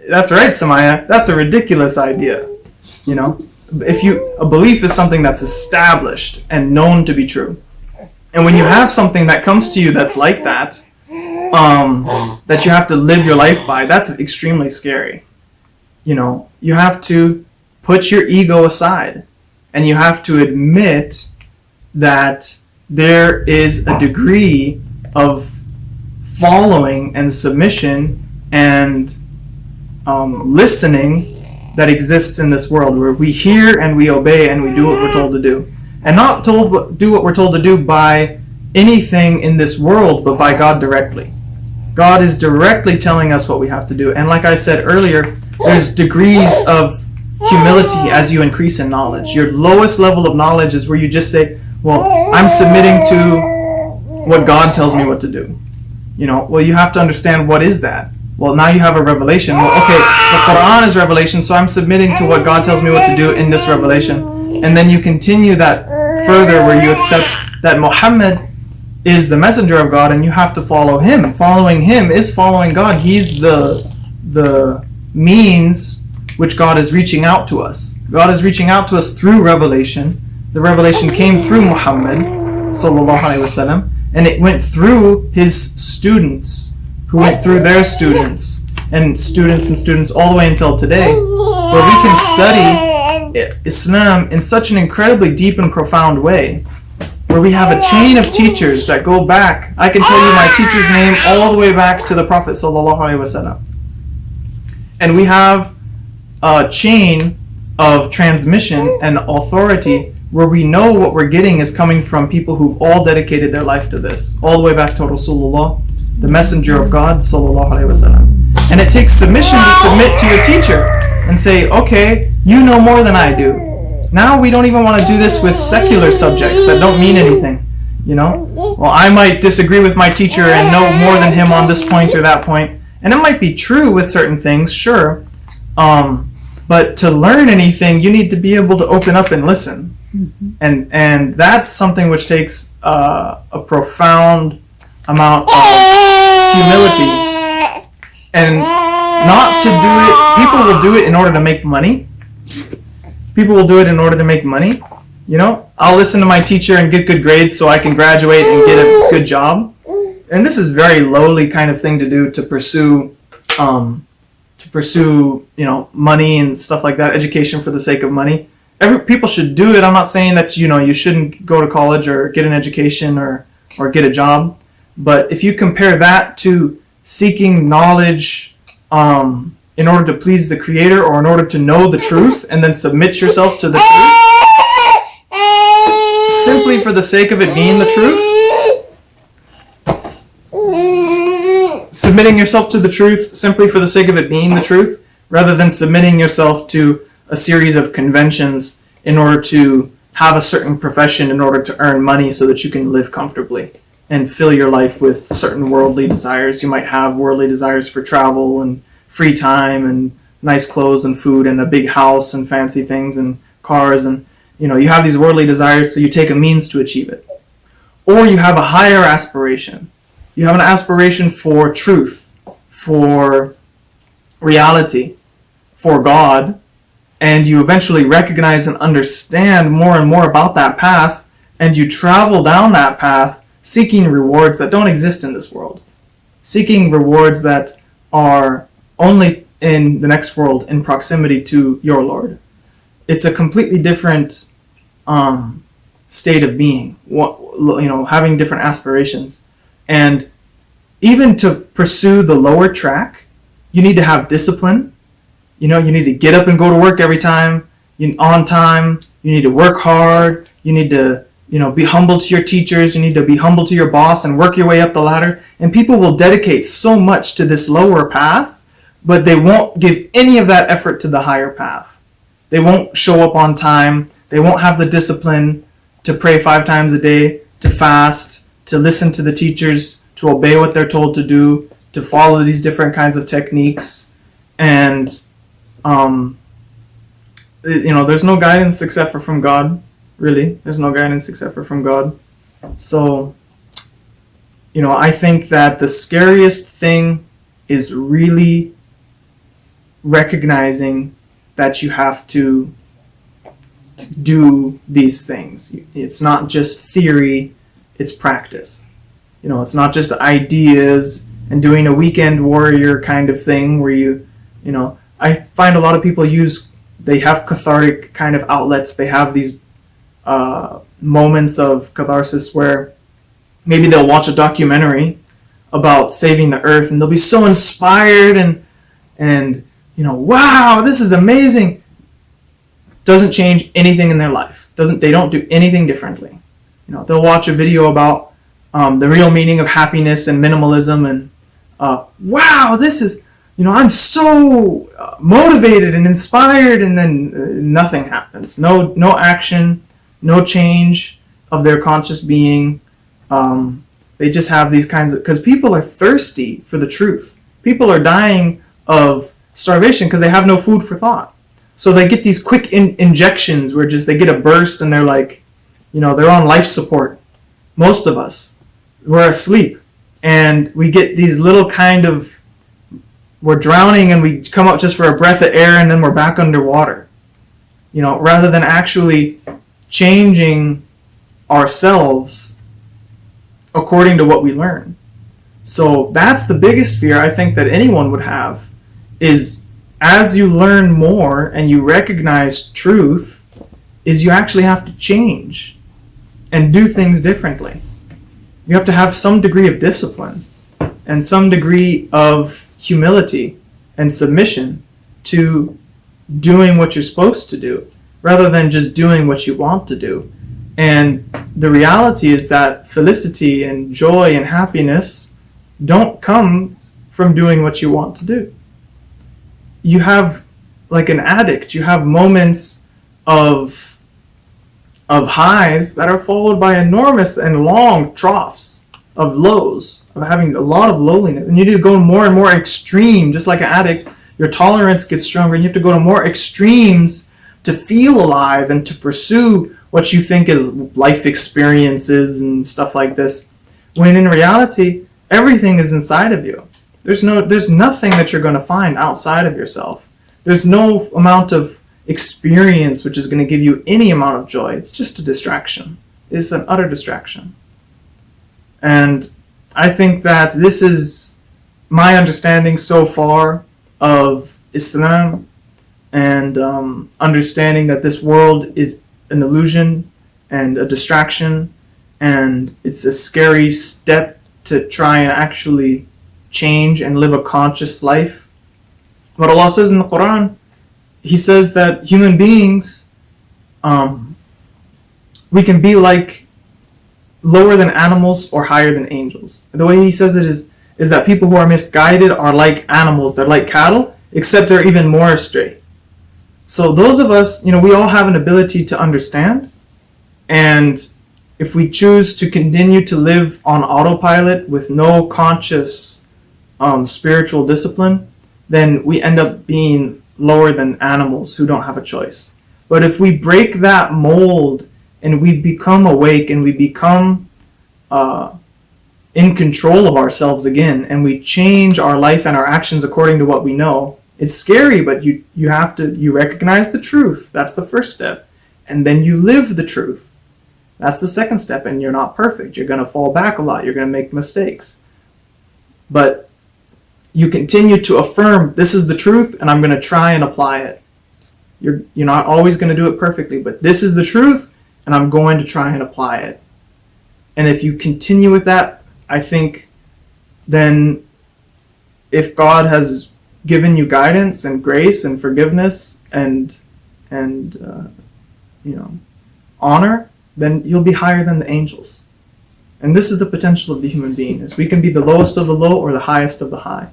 Speaker 1: That's right, Samaya. That's a ridiculous idea. A belief is something that's established and known to be true. And when you have something that comes to you that's like that, that you have to live your life by, that's extremely scary. You have to put your ego aside, and you have to admit that there is a degree of following and submission and listening that exists in this world, where we hear and we obey and we do what we're told to do. And not do what we're told to do by anything in this world, but by God directly. God is directly telling us what we have to do. And like I said earlier, there's degrees of humility as you increase in knowledge. Your lowest level of knowledge is where you just say, well, I'm submitting to what God tells me what to do. Well, you have to understand, what is that? Well, now you have a revelation. Well, okay, the Quran is revelation, so I'm submitting to what God tells me what to do in this revelation. And then you continue that further, where you accept that Muhammad is the messenger of God, and you have to follow him. Following him is following God. He's the means which God is reaching out to us. God is reaching out to us through revelation. The revelation came through Muhammad sallallahu alaihi wasallam, and it went through his students, who went through their students, and students all the way until today, where we can study Islam in such an incredibly deep and profound way, where we have a chain of teachers that go back. I can tell you my teacher's name all the way back to the Prophet sallallahu alaihi wasallam. And we have a chain of transmission and authority where we know what we're getting is coming from people who've all dedicated their life to this, all the way back to Rasulullah, the messenger of God, sallallahu alaihi wasallam. And it takes submission to submit to your teacher and say, okay, you know more than I do. Now we don't even want to do this with secular subjects that don't mean anything. Well, I might disagree with my teacher and know more than him on this point or that point. And it might be true with certain things, sure. But to learn anything, you need to be able to open up and listen. Mm-hmm. And that's something which takes a profound amount of humility. And not to do it, people will do it in order to make money. People will do it in order to make money. I'll listen to my teacher and get good grades so I can graduate and get a good job. And this is very lowly kind of thing to do, to pursue money and stuff like that, education for the sake of money. People should do it. I'm not saying that you shouldn't go to college or get an education or get a job, But if you compare that to seeking knowledge in order to please the Creator, or in order to know the truth and then submit yourself to the truth simply for the sake of it being the truth, submitting yourself to the truth simply for the sake of it being the truth, rather than submitting yourself to a series of conventions in order to have a certain profession in order to earn money so that you can live comfortably and fill your life with certain worldly desires. You might have worldly desires for travel and free time and nice clothes and food and a big house and fancy things and cars, and you have these worldly desires, so you take a means to achieve it. Or you have a higher aspiration. You have an aspiration for truth, for reality, for God, and you eventually recognize and understand more and more about that path, and you travel down that path seeking rewards that don't exist in this world, seeking rewards that are only in the next world in proximity to your Lord. It's a completely different state of being, having different aspirations. And even to pursue the lower track, you need to have discipline. You need to get up and go to work every time, on time. You need to work hard. You need to, be humble to your teachers. You need to be humble to your boss and work your way up the ladder. And people will dedicate so much to this lower path, but they won't give any of that effort to the higher path. They won't show up on time. They won't have the discipline to pray 5 times a day, to fast, to listen to the teachers, to obey what they're told to do, to follow these different kinds of techniques. And there's no guidance except for from God. Really, there's no guidance except for from God. So I think that the scariest thing is really recognizing that you have to do these things. It's not just theory, it's practice. It's not just ideas and doing a weekend warrior kind of thing where I find a lot of people they have cathartic kind of outlets. They have these moments of catharsis where maybe they'll watch a documentary about saving the earth and they'll be so inspired and wow, this is amazing. Doesn't change anything in their life. They don't do anything differently. They'll watch a video about the real meaning of happiness and minimalism, and wow, this is, I'm so motivated and inspired, and then nothing happens. No action, no change of their conscious being. They just have these kinds of, because people are thirsty for the truth. People are dying of starvation because they have no food for thought. So they get these quick injections where they get a burst and they're like, they're on life support. Most of us, we're asleep, and we get these little we're drowning and we come up just for a breath of air and then we're back underwater. Rather than actually changing ourselves according to what we learn. So that's the biggest fear I think that anyone would have, is as you learn more and you recognize truth, is you actually have to change and do things differently. You have to have some degree of discipline and some degree of humility and submission to doing what you're supposed to do, rather than just doing what you want to do. And the reality is that felicity and joy and happiness don't come from doing what you want to do. You have, like an addict, you have moments of highs that are followed by enormous and long troughs of lows, of having a lot of loneliness. And you need to go more and more extreme, just like an addict. Your tolerance gets stronger, and you have to go to more extremes to feel alive and to pursue what you think is life experiences and stuff like this. When in reality, everything is inside of you. There's nothing that you're going to find outside of yourself. There's no amount of experience which is going to give you any amount of joy. It's just a distraction. It's an utter distraction. And I think that this is my understanding so far of Islam, and understanding that this world is an illusion and a distraction, and it's a scary step to try and actually change and live a conscious life. But Allah says in the Quran, He says that human beings, we can be like lower than animals or higher than angels. The way He says it is that people who are misguided are like animals, they're like cattle, except they're even more astray. So those of us, we all have an ability to understand, and if we choose to continue to live on autopilot with no conscious spiritual discipline, then we end up being lower than animals who don't have a choice. But if we break that mold and we become awake and we become in control of ourselves again, and we change our life and our actions according to what we know, it's scary, but you recognize the truth. That's the first step. And then you live the truth. That's the second step. And you're not perfect. You're going to fall back a lot. You're going to make mistakes. But you continue to affirm, this is the truth, and I'm going to try and apply it. You're not always going to do it perfectly, but this is the truth, and I'm going to try and apply it. And if you continue with that, I think then if God has given you guidance and grace and forgiveness and honor, then you'll be higher than the angels. And this is the potential of the human being, is we can be the lowest of the low or the highest of the high.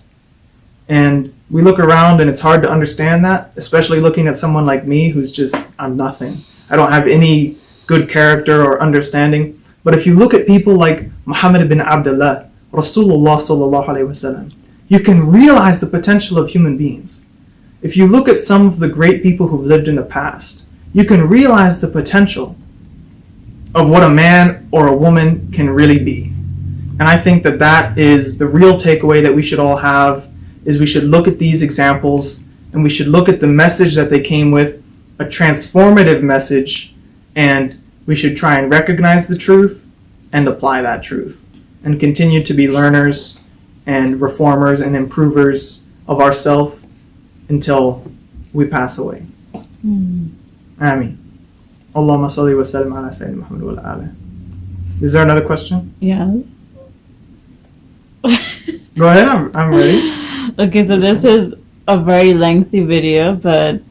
Speaker 1: And we look around and it's hard to understand that, especially looking at someone like me who's just, I'm nothing. I don't have any good character or understanding. But if you look at people like Muhammad ibn Abdullah, Rasulullah sallallahu alaihi wasallam, you can realize the potential of human beings. If you look at some of the great people who've lived in the past, you can realize the potential of what a man or a woman can really be. And I think that is the real takeaway that we should all have, is we should look at these examples and we should look at the message that they came with, a transformative message, and we should try and recognize the truth and apply that truth and continue to be learners and reformers and improvers of ourselves until we pass away. Ameen. Allahumma salli wa sallim ala Sayyidina Muhammad wa ala alihi. Is there another question?
Speaker 2: Yeah.
Speaker 1: Go ahead, I'm ready.
Speaker 2: Okay, so this is a very lengthy video, but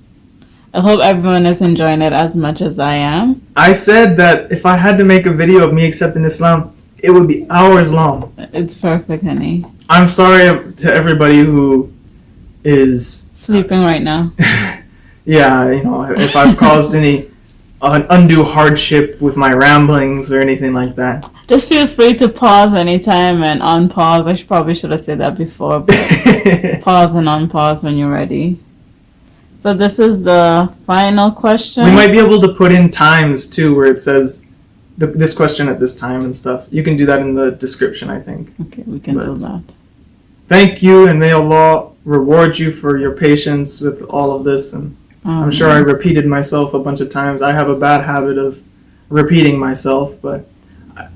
Speaker 2: I hope everyone is enjoying it as much as I am.
Speaker 1: I said that if I had to make a video of me accepting Islam, it would be hours long.
Speaker 2: It's perfect, honey.
Speaker 1: I'm sorry to everybody who is
Speaker 2: sleeping right now.
Speaker 1: Yeah, if I've caused any undue hardship with my ramblings or anything like that.
Speaker 2: Just feel free to pause anytime and unpause. I probably should have said that before, but pause and unpause when you're ready. So this is the final question.
Speaker 1: We might be able to put in times too, where it says this question at this time and stuff. You can do that in the description, I think.
Speaker 2: Okay, we can do that.
Speaker 1: Thank you, and may Allah reward you for your patience with all of this. And I'm sure I repeated myself a bunch of times. I have a bad habit of repeating myself, but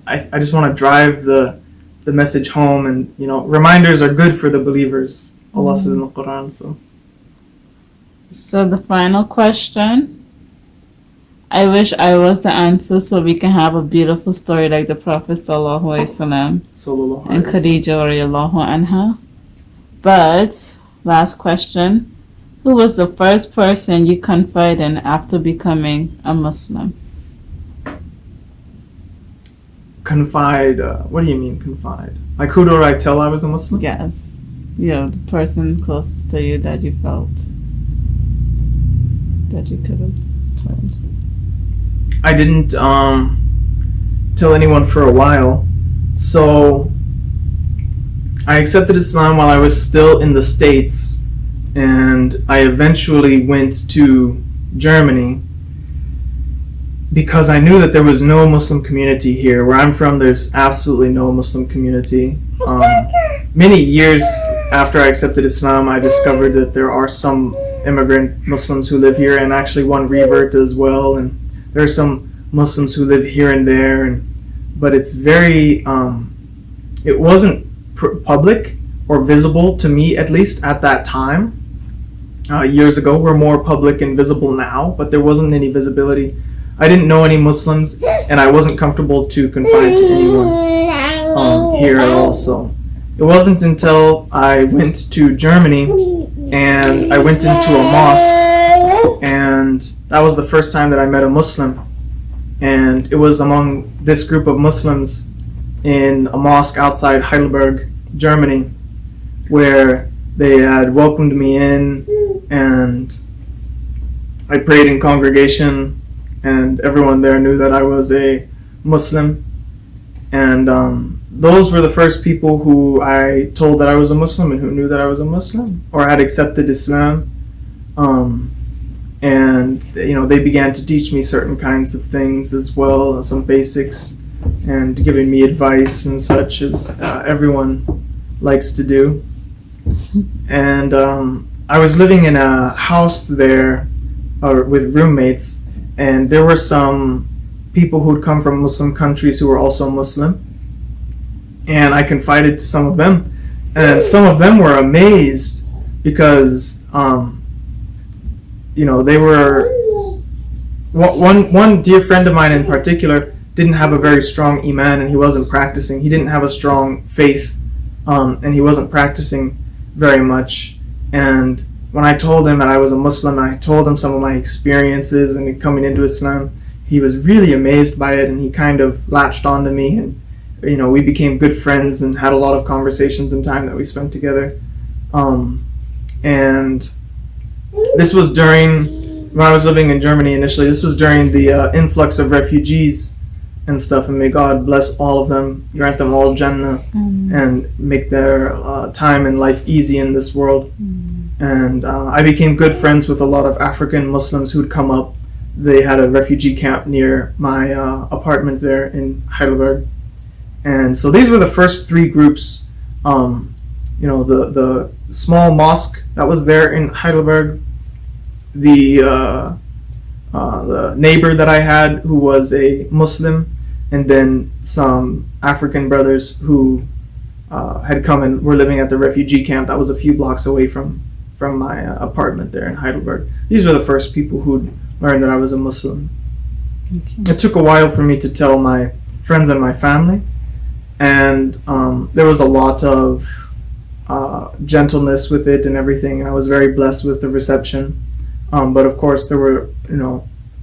Speaker 1: I just want to drive the message home. And reminders are good for the believers. Allah says in the Quran.
Speaker 2: So the final question. I wish I was the answer so we can have a beautiful story like the Prophet sallallahu alaihi wasallam and Khadija radiallahu anha. But last question. Who was the first person you confided in after becoming a Muslim?
Speaker 1: Confide? What do you mean confide? Like who do I tell I was a Muslim?
Speaker 2: Yes. The person closest to you that you felt that you could have told.
Speaker 1: I didn't tell anyone for a while. So I accepted Islam while I was still in the States, and I eventually went to Germany because I knew that there was no Muslim community here. Where I'm from, there's absolutely no Muslim community. Many years after I accepted Islam, I discovered that there are some immigrant Muslims who live here, and actually one revert as well, and there are some Muslims who live here and there, but it's very, it wasn't public or visible to me, at least at that time. Years ago, we're more public and visible now, but there wasn't any visibility. I didn't know any Muslims, and I wasn't comfortable to confide to anyone. here also. It wasn't until I went to Germany and I went into a mosque, and that was the first time that I met a Muslim. And it was among this group of Muslims in a mosque outside Heidelberg, Germany, where they had welcomed me in, and I prayed in congregation, and everyone there knew that I was a Muslim. And those were the first people who I told that I was a Muslim and who knew that I was a Muslim or had accepted Islam. And they began to teach me certain kinds of things as well, some basics, and giving me advice and such, as everyone likes to do. And I was living in a house there with roommates, and there were some people who'd come from Muslim countries who were also Muslim, and I confided to some of them, and some of them were amazed because they were one dear friend of mine in particular didn't have a very strong iman, and he wasn't practicing. He didn't have a strong faith, and he wasn't practicing very much. And when I told him that I was a Muslim, and I told him some of my experiences and coming into Islam, he was really amazed by it, and he kind of latched onto me, and we became good friends and had a lot of conversations and time that we spent together. And this was when I was living in Germany initially. This was during the influx of refugees and stuff, and may God bless all of them, grant them all Jannah, and make their time in life easy in this world. And I became good friends with a lot of African Muslims who'd come up. They had a refugee camp near my apartment there in Heidelberg. And so these were the first three groups. The small mosque that was there in Heidelberg, the neighbor that I had who was a Muslim, and then some African brothers who had come and were living at the refugee camp that was a few blocks away from my apartment there in Heidelberg. These were the first people who'd learned that I was a Muslim. Okay. It took a while for me to tell my friends and my family, and there was a lot of gentleness with it and everything, and I was very blessed with the reception. But of course there were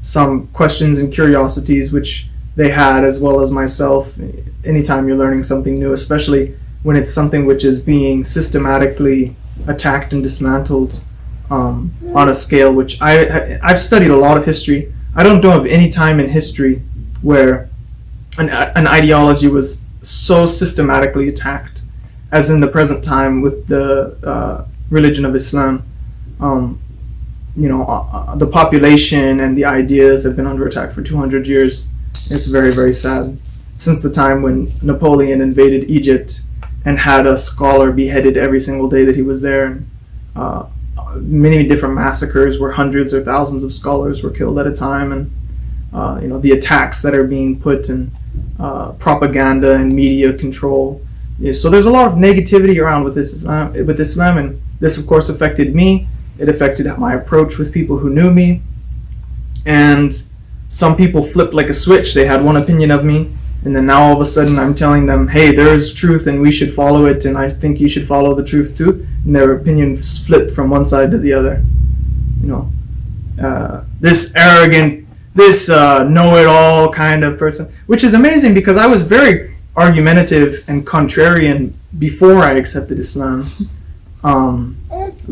Speaker 1: some questions and curiosities which they had, as well as myself. Anytime you're learning something new, especially when it's something which is being systematically attacked and dismantled on a scale which I've studied a lot of history. I don't know of any time in history where an ideology was so systematically attacked as in the present time with the religion of Islam. The population and the ideas have been under attack for 200 years. It's very, very sad. Since the time when Napoleon invaded Egypt and had a scholar beheaded every single day that he was there, and many different massacres where hundreds or thousands of scholars were killed at a time, and the attacks that are being put in propaganda and media control. So there's a lot of negativity around with Islam, and this of course affected me. It affected my approach with people who knew me, and some people flipped like a switch. They had one opinion of me, and then now all of a sudden I'm telling them, hey, there is truth and we should follow it, and I think you should follow the truth too, and their opinions flipped from one side to the other. This arrogant, this know-it-all kind of person, which is amazing because I was very argumentative and contrarian before I accepted Islam.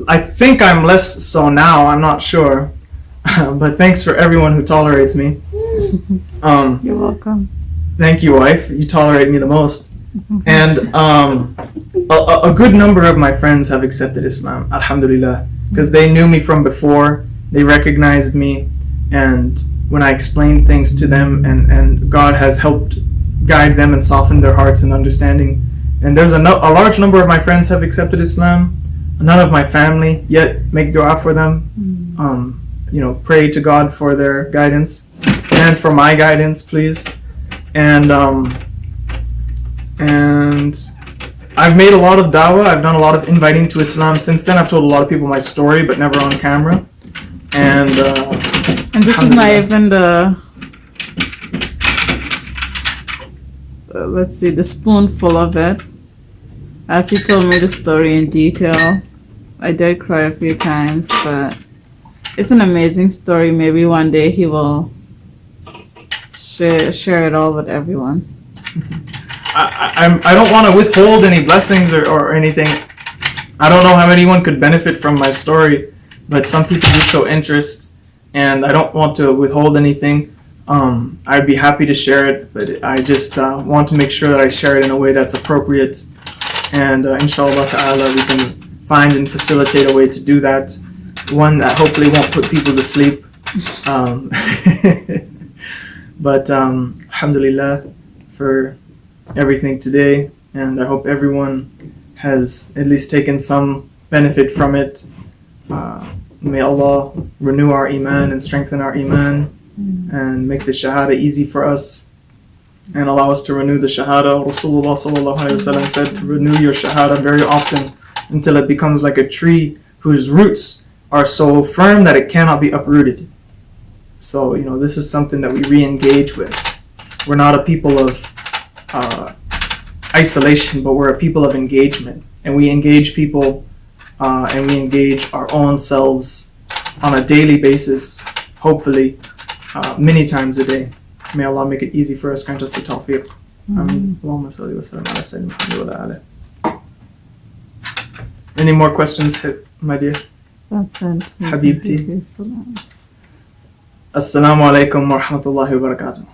Speaker 1: I think I'm less so now, I'm not sure. But thanks for everyone who tolerates me.
Speaker 2: You're welcome.
Speaker 1: Thank you, wife. You tolerate me the most. And a good number of my friends have accepted Islam, alhamdulillah, because they knew me from before. They recognized me, and when I explained things to them, and God has helped guide them and soften their hearts and understanding. And there's a large number of my friends have accepted Islam. None of my family yet. Make dua for them. Pray to God for their guidance and for my guidance, please. And I've made a lot of dawah. I've done a lot of inviting to Islam since then. I've told a lot of people my story, but never on camera. And
Speaker 2: this is not even let's see, the spoonful of it. As he told me the story in detail, I did cry a few times, but it's an amazing story. Maybe one day he will share it all with everyone.
Speaker 1: I don't want to withhold any blessings or anything. I don't know how anyone could benefit from my story, but some people do show interest, and I don't want to withhold anything. I'd be happy to share it, but I just want to make sure that I share it in a way that's appropriate. And inshallah ta'ala, we can find and facilitate a way to do that. One that hopefully won't put people to sleep. But alhamdulillah for everything today, and I hope everyone has at least taken some benefit from it. May Allah renew our iman and strengthen our iman and make the shahada easy for us and allow us to renew the shahada. Rasulullah sallallahu alaihi wasallam said to renew your shahada very often until it becomes like a tree whose roots are so firm that it cannot be uprooted. So, this is something that we re-engage with. We're not a people of isolation, but we're a people of engagement. And we engage people and we engage our own selves on a daily basis, hopefully, many times a day. May Allah make it easy for us, grant us the tawfiq. Ameen. Allahumma salli wa sallam ala sayyidina Muhammad wa ala alihi. Any more questions, my dear?
Speaker 2: That's it.
Speaker 1: Habibti. Assalamu alaikum wa rahmatullahi wa barakatuh.